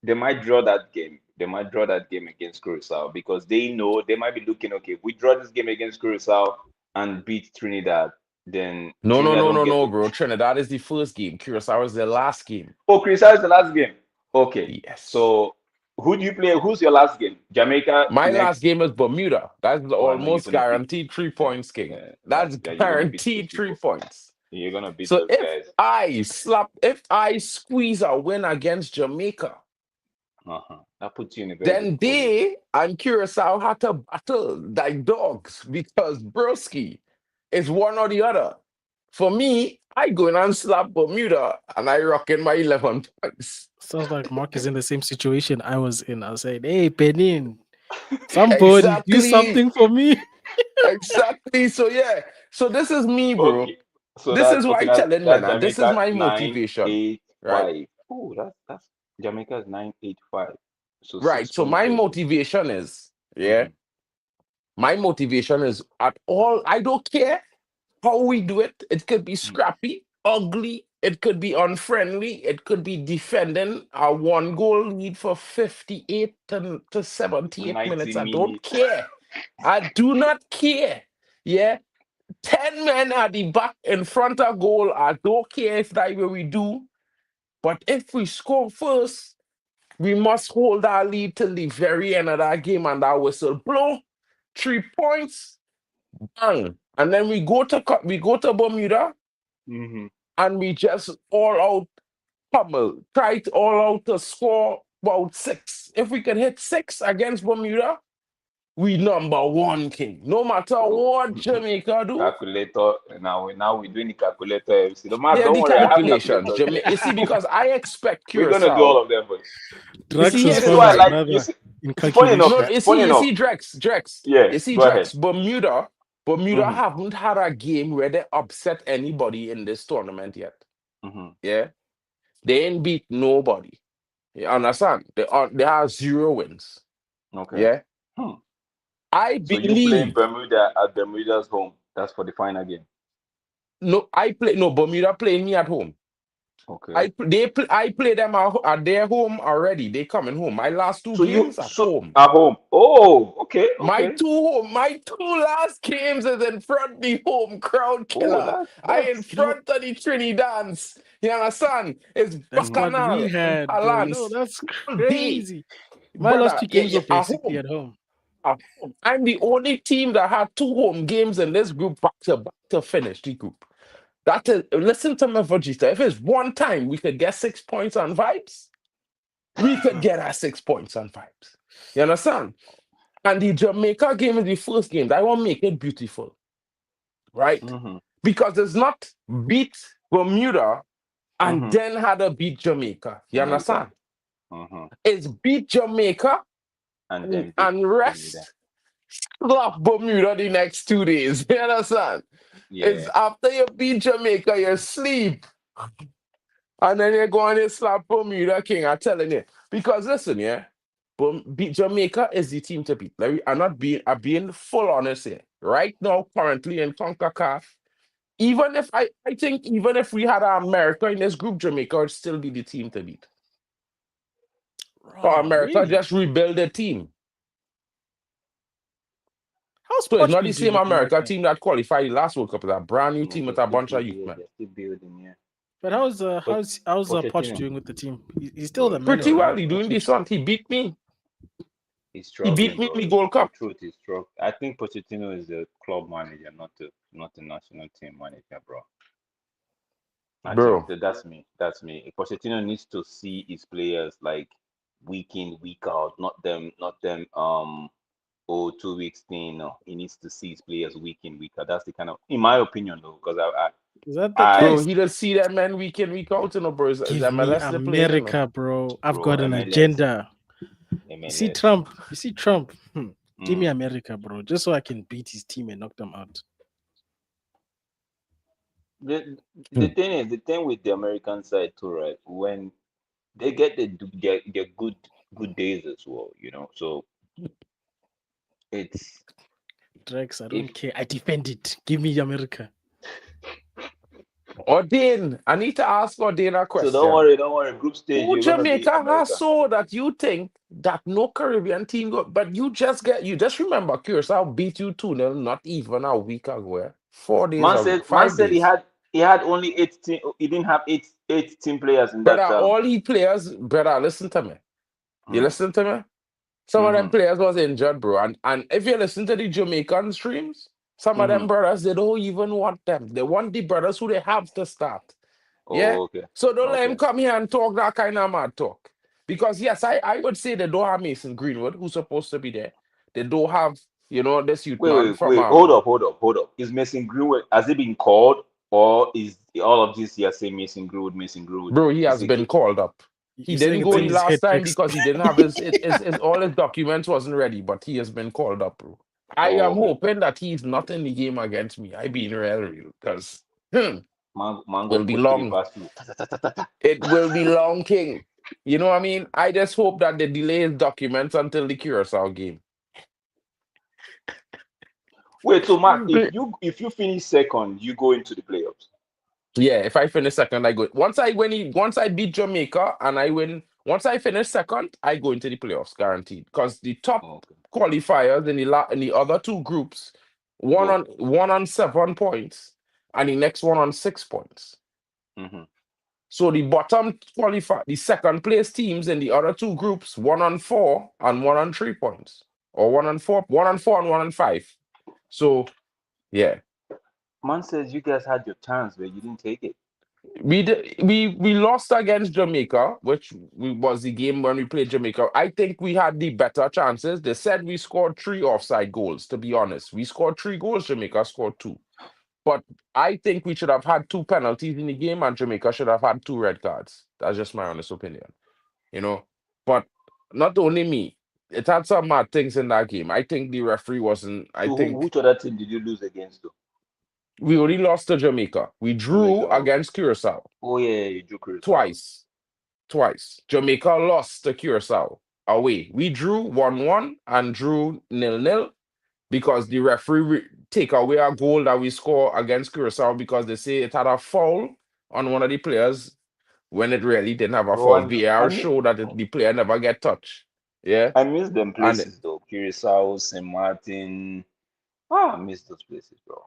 they might draw that game. They might draw that game against Curacao because they know they might be looking, okay, if we draw this game against Curacao and beat Trinidad, then No, Trinidad don't get no, to. bro. Trinidad is the first game. Curacao is the last game. Oh, Curacao is the last game. Okay. Yes. So who do you play? Who's your last game? Jamaica My last next. game is Bermuda. That's the Oh, I know you're almost gonna beat. guaranteed 3 points, King. Yeah, yeah, That's yeah, you're gonna beat those guaranteed three people. points. You're gonna beat So those guys. if I squeeze a win against Jamaica, That puts you in a very good then position. they and Curacao had to battle like dogs because Broski is one or the other. For me, I go in and slap Bermuda and I rock in my 11 points. Sounds like Mark is in the same situation I was in. I said, "Hey, Benin, somebody do Exactly. something for me." Exactly. So yeah. So this is me, bro. Okay. So This that is why okay, I telling men, that and this is Jamaica my nine motivation. eight Right? five. Oh, that's Jamaica's 985. So six Right. So points my baby. motivation is, yeah, Mm-hmm. my motivation is at all. I don't care how we do it. It could be scrappy, ugly, it could be unfriendly, it could be defending a 1 goal lead for 58 to 78 90 minutes. I don't minutes. care. I do not care. Yeah. 10 men at the back in front of goal. I don't care if that's what we do. But if we score first, we must hold our lead till the very end of that game and that whistle blow. 3 points, bang. And then we go to Bermuda Mm-hmm. and we just all out pummel. Try to all out to score about 6. If we can hit 6 against Bermuda, we number 1, King. No matter So what Jamaica do. calculator. Now we're doing the calculator. MC. The Mark, Yeah, don't the worry, I have calculations. calculators here. You see, because I expect We're gonna do all Curacao. of them for you. You Drax see, has hear This is this found why I his right. like you brother see, in funny enough, No, calculation. funny you enough. see, Drex. Yeah, You see, go ahead. Drex. Bermuda Mm-hmm. haven't had a game where they upset anybody in this tournament yet. Mm-hmm. Yeah, they ain't beat nobody. You understand? They have 0 wins. Okay. Yeah. Hmm. I So you playing believe Bermuda at Bermuda's home? That's for the final game. Bermuda playing me at home. Okay. I play them at their home already. They coming home. My last two So you games at home. at home. Oh, okay, My okay. two last games is in front of the home crowd Oh, killer. I in that's You know, front of the Trini dance. You understand? It's that Mhm. squad we Bacchanal and had, bro. You know, Palance that's all day. crazy. My last Brother, two yeah, games yeah, were basically at home. at home. I'm the only team that had two home games in this group back to finish the group. That is, listen to me, Vegeta. If it's one time we could get 6 points on vibes, we could get our 6 points on vibes. You understand? And the Jamaica game is the first game. I want to make it beautiful, right? Mm-hmm. Because it's not beat Bermuda and Mm-hmm. then had to beat Jamaica. You Jamaica. understand? Mm-hmm. It's beat Jamaica And then beat and Bermuda. rest slap Bermuda the next 2 days. You understand? It's Yeah. after you beat Jamaica, you sleep. And then you go and you slap Bermuda King. I'm telling you. Because listen, yeah, Jamaica is the team to beat. I'm being full honest here. Right now, currently in CONCACAF, I think even if we had America in this group, Jamaica would still be the team to beat. So Oh, America really? just rebuild their team. How's So it's Poch not the been doing same with America America? team that qualified the last World Cup. It's a brand new team with a bunch of youth, Yeah, man. they're still building, yeah. But But how's Poch Pochettino, doing with the team? He's still bro, the Pretty manager, well. right? He Or doing this coach? one. He beat me. he's He beat struggling, me in bro. the Gold The Cup. truth is struggling. I think Pochettino is a club manager, not a national team manager, bro. I think Bro. that's me. That's me. Pochettino needs to see his players like week in, week out, not them 2 weeks thing. No, he needs to see his players week in, week out. That's the kind of, in my opinion, though, because Is that the I, Bro, case? he just see that man week in, week out, bro. It's Give me MLS they playing, America, bro. I've bro, got an MLS, agenda. You see MLS. Trump. You see Trump. Give me Mm. America, bro, just so I can beat his team and knock them out. The thing with the American side too, right? When they get their good days as well, So it's Drex, I if don't care. I defend it. Give me America. Ordain, I need to ask Ordain a so question. don't worry. Group stage, Who you're gonna be Jamaica has America. so that you think that no Caribbean team got, but you just remember Curacao beat you 2-0 not even a week ago, 4 days ago, Man 5 said days. he had only 8 team. He didn't have eight team players in that. Brother, all he players, brother, listen to me. You Mm, listen to me? Some of them mm-hmm. players was injured, bro. And if you listen to the Jamaican streams, some of Mm-hmm. them brothers, they don't even want them. They want the brothers who they have to start. Yeah? Oh, okay, So don't let him okay. come here and talk that kind of mad talk. Because yes, I would say they don't have Mason Greenwood, who's supposed to be there. They don't have, this youth man from Hold up. Is Mason Greenwood, has he been called, or is all of this here say Mason Greenwood, Mason Greenwood? bro, he Is has it been called up. He You're saying didn't it's go in the his last head, time Drex. because he didn't have his all his documents wasn't ready, but he has been called up, bro. I oh, am okay? hoping that he's not in the game against me. I being real, because Mango will be put three long. past you. Ta, ta, ta, ta, ta, ta. It will be long, King. You know what I mean? I just hope that they delay his documents until the Curacao game. Wait, so Mark, if you finish second, you go into the playoffs. Yeah, if I finish second, I go. Once I beat Jamaica and I win, once I finish second, I go into the playoffs, guaranteed. Because the top Oh, okay. qualifiers in the other two groups, Go. one on 7 points, and the next one on 6 points. Mm-hmm. So the bottom qualify the second place teams in the other two groups, one on 4 and one on 3 points, or one on 4 and one on 5. So yeah. Man says you guys had your chance, but you didn't take it. We lost against Jamaica, which was the game when we played Jamaica. I think we had the better chances. They said we scored 3 offside goals. To be honest, we scored 3 goals. Jamaica scored 2. But I think we should have had 2 penalties in the game, and Jamaica should have had 2 red cards. That's just my honest opinion. You know, but not only me. It had some mad things in that game. I think the referee wasn't. I So think which other team did you lose against, though? we only lost to Jamaica. We Jamaica. drew Oh, against Curacao oh yeah, you drew Curacao. twice. Twice. Jamaica lost to Curacao away. We drew 1-1 and drew 0-0 because the referee take away a goal that we score against Curacao because they say it had a foul on one of the players when it really didn't have a Bro, foul. VAR showed that the player never get touched. Yeah. I miss them And places though. Curacao, St. Martin. I miss those places, bro.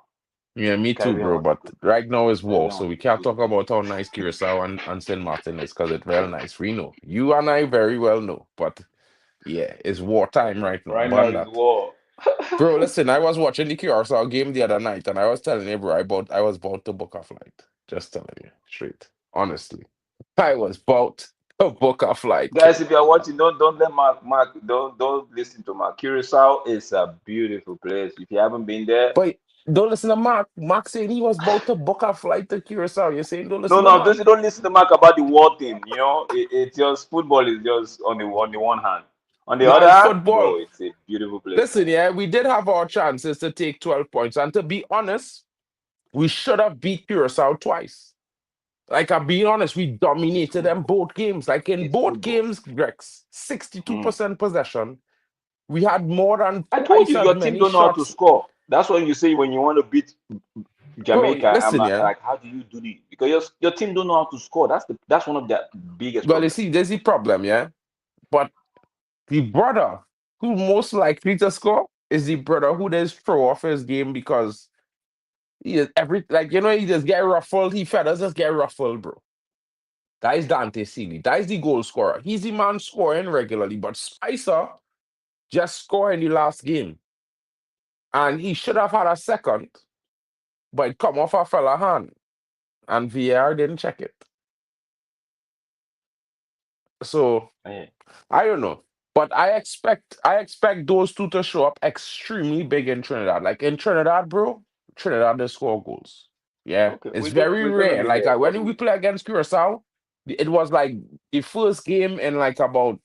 yeah, me too, Caribbean bro. was a But good. right now it's war, Caribbean so was we a can't good talk place. about how nice Curacao and St. Martin is because it's real nice. We know. You and I very well know. But yeah, it's wartime right now. Right now Ban is that. war. Bro, listen, I was watching the Curacao game the other night and I was telling you, bro, I was about to book a flight. Just telling you straight. Honestly. I was about to book a flight, Guys, kid. if you're watching, don't let Mark don't listen to Mark. Curacao is a beautiful place. If you haven't been there, But don't listen to Mark. Mark said he was about to book a flight to Curacao. You're saying don't no, listen to no, Mark. don't listen to Mark about the war thing. It's just football is just on the one hand. On the Now other it's hand, football. bro, it's a beautiful place, Listen, man. yeah, we did have our chances to take 12 points. And to be honest, we should have beat Curacao twice. Like, I'm being honest, we It's dominated them football. both games. Like, in It's both football. games, Rex, Mm. 62% possession. We had more than I told twice you as your team many don't know how to shots. score. That's when you say when you want to beat Bro, Jamaica, I'm listen, yeah. like, how do you do this? Because your team don't know how to score. That's one of the biggest Well, you problems. see, there's the problem, yeah. But the brother who most likely to score is the brother who does throw off his game because he is he just get ruffled. He feathers just get ruffled, bro. That is Dante Seeley. That is the goal scorer. He's the man scoring regularly, but Spicer just scored in the last game. And he should have had a second, but it come off a fella hand. And VAR didn't check it. So Yeah. I don't know. But I expect those two to show up extremely big in Trinidad. Like in Trinidad, bro, Trinidad they score goals. Yeah. Okay, It's very we're gonna rare. be Like there when we probably. play against Curacao, it was like the first game in like about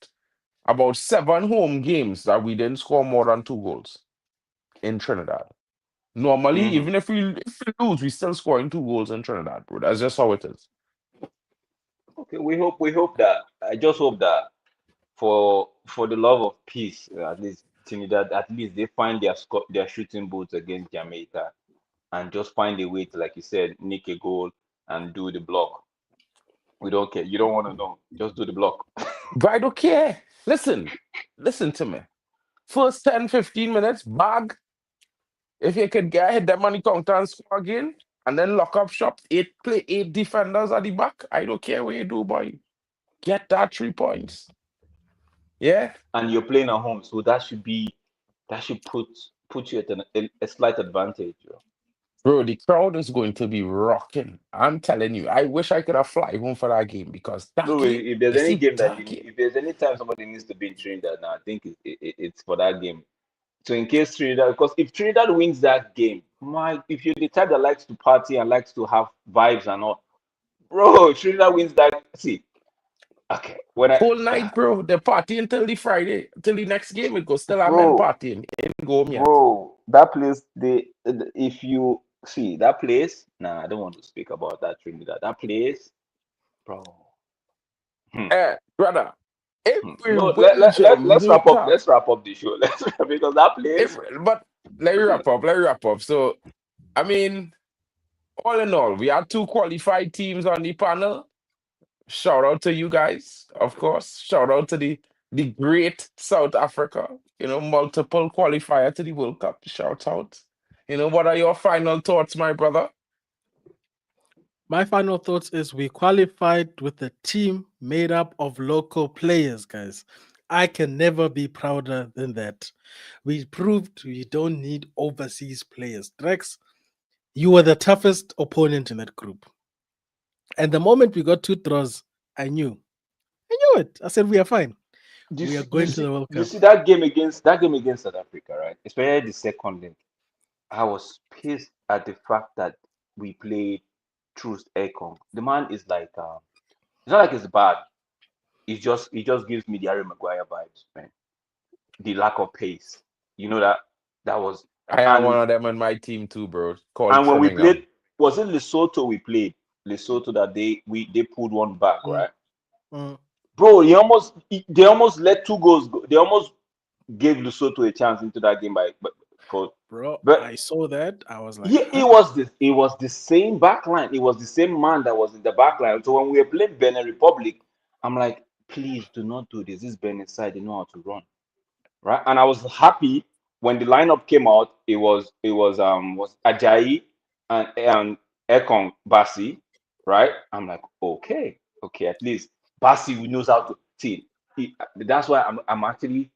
7 home games that we didn't score more than 2 goals in Trinidad. Normally, Hmm. even if we lose, we still scoring 2 goals in Trinidad, bro. That's just how it is. Okay, we hope that I just hope that for the love of peace, at least Trinidad, at least they find their shooting boots against Jamaica and just find a way to, like you said, nick a goal and do the block. We don't care. You don't want to know. Just do the block. But I don't care. Listen to me. First 10, 15 minutes, bag. If you could get hit that money counter and score again, and then lock up shop, play 8 defenders at the back. I don't care what you do, boy. Get that 3 points. Yeah? And you're playing at home, so that should put you at a slight advantage. Bro, the crowd is going to be rocking. I'm telling you. I wish I could have fly home for that game because that No, game, if there's you any see, game that that game. if there's any time somebody needs to be in Trinidad now, I think it's for that game. So in case Trinidad, because if Trinidad wins that game, if you're the type that likes to party and likes to have vibes and all, bro, Trinidad wins that. See, okay, when I, Whole night, bro. The party until the Friday, till the next game. It goes still have men bro, partying. It ain't go home yet. that place, if you see that place, nah, I don't want to speak about that Trinidad. That place, bro. Hmm. Brother, every No, wager let's you wrap up. talk. Let's wrap up the show. Because that If place, but let me wrap up. Let me wrap up. So I mean, all in all, we had 2 qualified teams on the panel. Shout out to you guys, of course. Shout out to the great South Africa. Multiple qualifier to the World Cup. Shout out. What are your final thoughts, my brother? My final thoughts is we qualified with a team made up of local players, guys. I can never be prouder than that. We proved we don't need overseas players. Drex, you were the toughest opponent in that group. And the moment we got 2 draws, I knew. I knew it. I said, we are fine. We are going to the World you Cup. see that game against South Africa, right? Especially the second leg. I was pissed at the fact that we played Truth Ekong. The man is like, it's not like it's bad. It just gives me the Harry Maguire vibes, man. The lack of pace. You know that was I have one and of them on my team too, bro. Called and when we Trimingham. played, was it Lesotho we played? Lesotho that they pulled one back, Mm, right? mm. bro, they almost let 2 goals go. They almost gave Lesotho a chance into that game Bro, but I saw that. I was like, yeah, huh? it was the same back line. It was the same man that was in the back line. So when we were playing Benin Republic, I'm like, please do not do this. This Benin side, they know how to run. Right. And I was happy when the lineup came out. It was Ajayi and Ekong Basi, right? I'm like, okay, at least Basi knows how to see. That's why I'm actually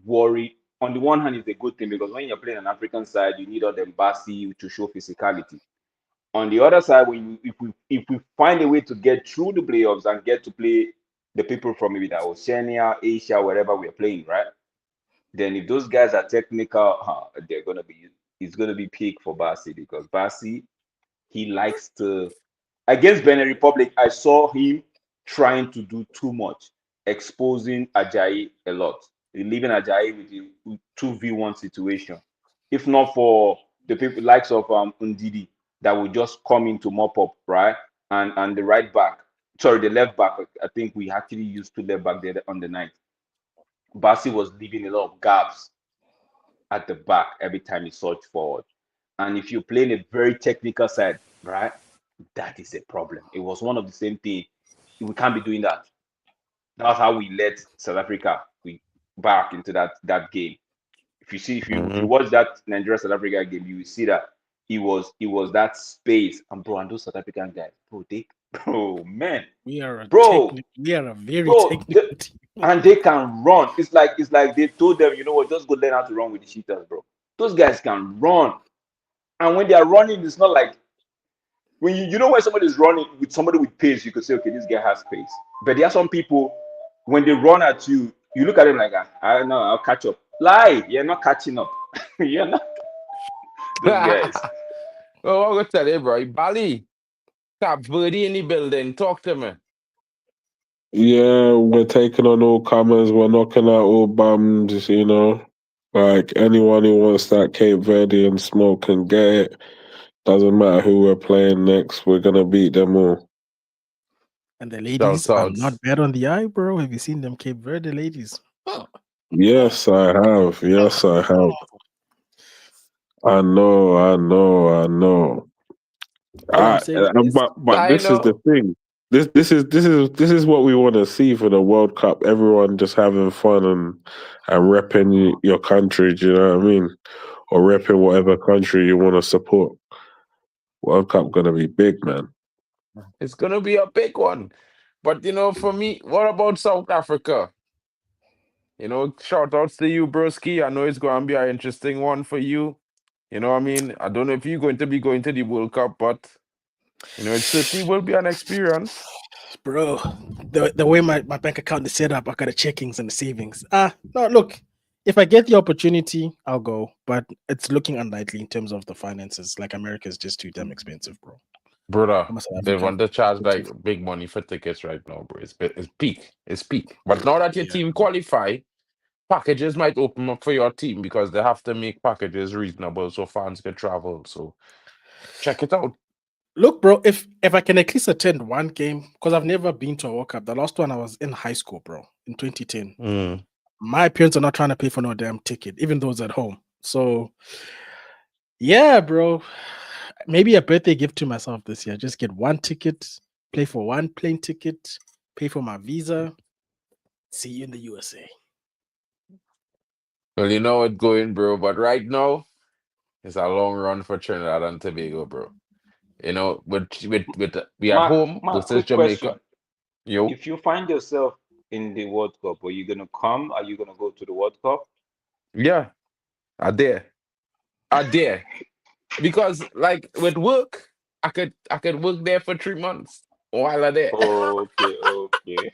worried. On the one hand, it's a good thing because when you're playing an African side, you need all them Basi to show physicality. On the other side, if we find a way to get through the playoffs and get to play the people from maybe that Oceania, Asia, wherever we're playing, right? Then if those guys are technical, it's gonna be peak for Basi because Basi, he likes to against Benin Republic, I saw him trying to do too much, exposing Ajayi a lot, leaving Ajayi with the 2v1 situation. If not for the people likes of Undidi that would just come in to mop up, right? And the right back, sorry, the left back. I think we actually used two left back there on the night. Basi was leaving a lot of gaps at the back every time he surged forward. And if you're playing a very technical side, right, that is a problem. It was one of the same thing. We can't be doing that. That's how we led South Africa back into that game. If you watch that Nigeria South Africa game, you will see that it was that space. And bro, and those South African guys, man, We are a bro, very bro, technical team. and they can run. It's like they told them, you know what, just go learn how to run with the cheetahs, bro. Those guys can run. And when they are running, it's not like when you know when somebody is running with somebody with pace, you could say, okay, this guy has pace. But there are some people when they run at you, you look at them like, I don't know, I'll catch up. Lie, you're not catching up. You're not those guys. Well, I'm gonna tell you, bro. Bali, Cap Verde in the building. Talk to me. Yeah, we're taking on all comers. We're knocking out all bums. Like anyone who wants that Cape Verde and smoke can get it. Doesn't matter who we're playing next. We're gonna beat them all. And the ladies Shouts are out. not bad on the eye, bro. Have you seen them Cape Verde ladies? Yes, I have. Yes, I have. I know. I know. I know. All I'm saying is, But I this is the know. thing. This is what we want to see for the World Cup. Everyone just having fun and repping your country. Do you know what I mean? Or repping whatever country you want to support. World Cup gonna be big, man. It's gonna be a big one. But for me, what about South Africa? Shout outs to you, broski. I know it's gonna be an interesting one for you. You know what I mean? I don't know if you're going to be going to the World Cup, but it certainly will be an experience. bro, the way my bank account is set up, I got the checkings and the savings. No, look, if I get the opportunity, I'll go. But it's looking unlikely in terms of the finances. Like America is just too damn expensive, bro. Brother, I'm a South they African. want to charge like big money for tickets right now, bro. It's peak. It's peak. But now that your Yeah. team qualify, packages might open up for your team because they have to make packages reasonable so fans can travel. So check it out. Look, bro, if I can at least attend one game, because I've never been to a World Cup. The last one I was in high school, bro, in 2010. My parents are not trying to pay for no damn ticket, even though it's at home. So, yeah, bro, maybe a birthday gift to myself this year. Just get one ticket, play for one plane ticket, pay for my visa. See you in the USA. Well, you know it's going, bro. But right now, it's a long run for Trinidad and Tobago, bro. With we at home Mark, versus quick question. Jamaica. Yo, If you find yourself in the World Cup, are you gonna come? Are you gonna go to the World Cup? yeah, I dare. I dare. Because like with work, I could work there for 3 months while I there. Okay.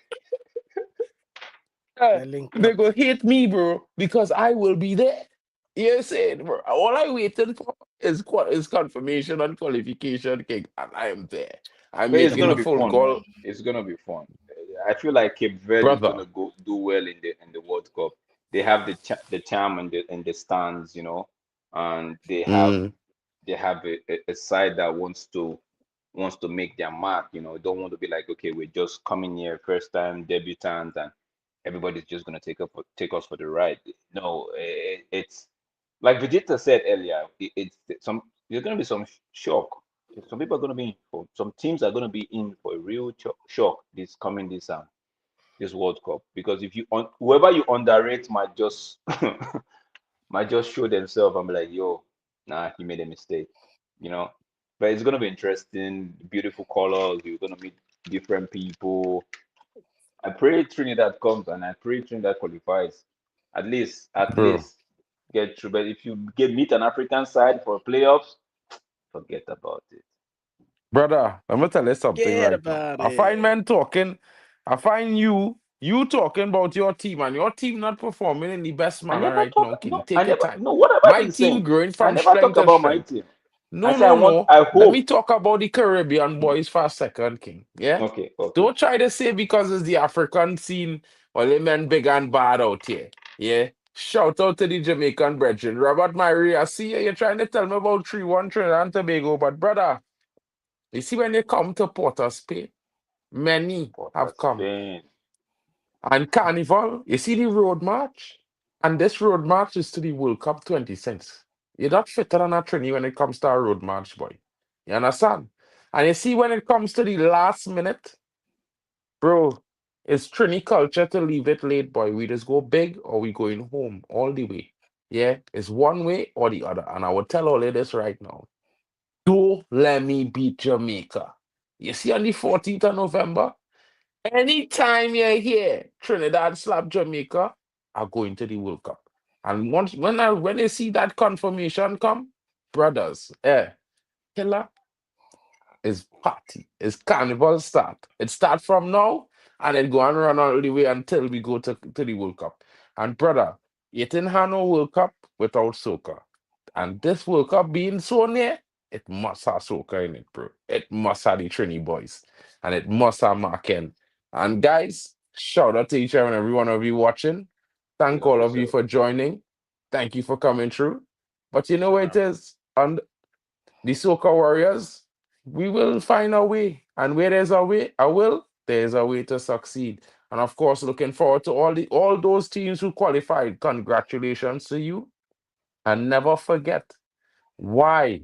They link They up. go hate me, bro, because I will be there. You see, bro. All I waited for is confirmation and qualification, king, and I am there. I'm But it's making gonna the be phone fun, man. call, It's gonna be fun. I feel like Cape Verde is brother. gonna go do well in the World Cup. They have the charm and the stands, and they have Mm, a side that wants to wants to make their mark. Don't want to be like, okay, we're just coming here, first time debutants, and everybody's just gonna take us for the ride. No, it's like Vegeta said earlier. There's gonna be some shock. Some people are gonna be in for some teams are gonna be in for a real shock this World Cup, because if whoever you underrate might just show themselves and be like, yo, nah, he made a mistake, But it's gonna be interesting, beautiful colors. You're gonna meet different people. I pray Trinidad comes and I pray Trinidad qualifies. At least Bro. get through. But if you meet an African side for playoffs, forget about it. Brother, let me tell you something Forget right now. about I find it. men talking, I find you talking about your team and your team not performing in the best I manner never right talk. now, King. No, I Take your never. time. No, what have I My been team saying? growing I from never talk strength to about my strength. team. I No, say no, no. I Let me hope. talk about the Caribbean boys for a second, King. Yeah? Okay. Don't try to say because it's the African scene, well, they men big and bad out here. Yeah? Shout out to the Jamaican brethren. Robert Myrie, I see you. You're trying to tell me about 3-1 Trinidad and Tobago, but brother, you see when they come to Port of Spain, many Port of have come. Spain. And Carnival, you see the road march? And this road march is to the World Cup 26. You're not fitter than a Trini when it comes to a road march, boy. You understand? And you see when it comes to the last minute, bro, it's Trini culture to leave it late, boy. We just go big or we going home all the way. Yeah, it's one way or the other. And I will tell all of this right now. Don't let me beat Jamaica. You see on the 14th of November, anytime you're here, Trinidad slap Jamaica, are going to the World Cup. And when they see that confirmation come, brothers, killer is party. It's carnival start. It start from now and it go and run all the way until we go to the World Cup. And brother, you didn't have no World Cup without Soca. And this World Cup being so near, it must have Soca in it, bro. It must have the Trini boys. And it must have MarkN. And guys, shout out to each and every one of you watching. Big Thank up all of you yourself. for joining. Thank you for coming through. But you know what it is? On the Soca Warriors, we will find a way. And where there's a way, there's a way to succeed. And of course, looking forward to all those teams who qualified. Congratulations to you. And never forget why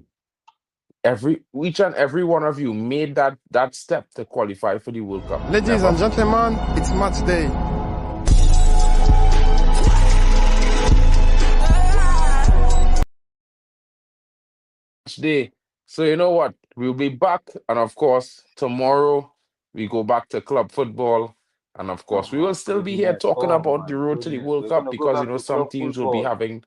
each and every one of you made that step to qualify for the World Cup. Ladies and gentlemen, it's match day. Day. So you know what? We'll be back, and of course, tomorrow we go back to club football. And of course, Oh we my will still be here goodness. talking Oh about my the road to the goodness. World We're Cup gonna go because back to some club teams will be football. having.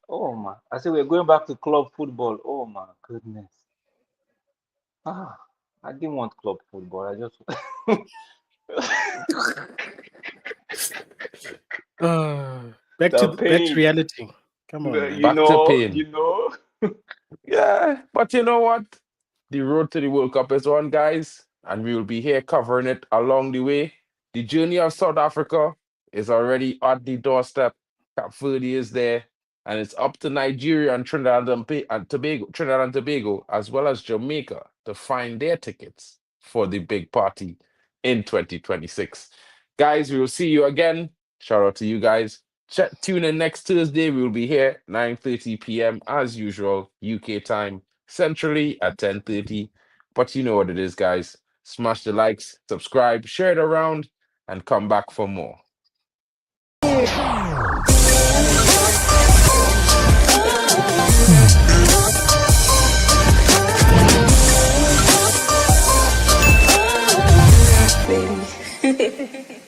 Oh my! I said we're going back to club football. Oh my goodness. I didn't want club football. I just Back the to pain. reality. Come on, man. Back to pain. Yeah, but you know what? The road to the World Cup is on, guys, and we will be here covering it along the way. The journey of South Africa is already at the doorstep. Cap Verde is there, and it's up to Nigeria and Trinidad and Tobago, as well as Jamaica, to find their tickets for the big party in 2026. Guys, we will see you again. Shout out to you guys. Tune in next Thursday. We will be here 9:30 p.m. as usual, UK time, centrally at 10:30. But you know what it is, guys. Smash the likes, subscribe, share it around, and come back for more. Baby.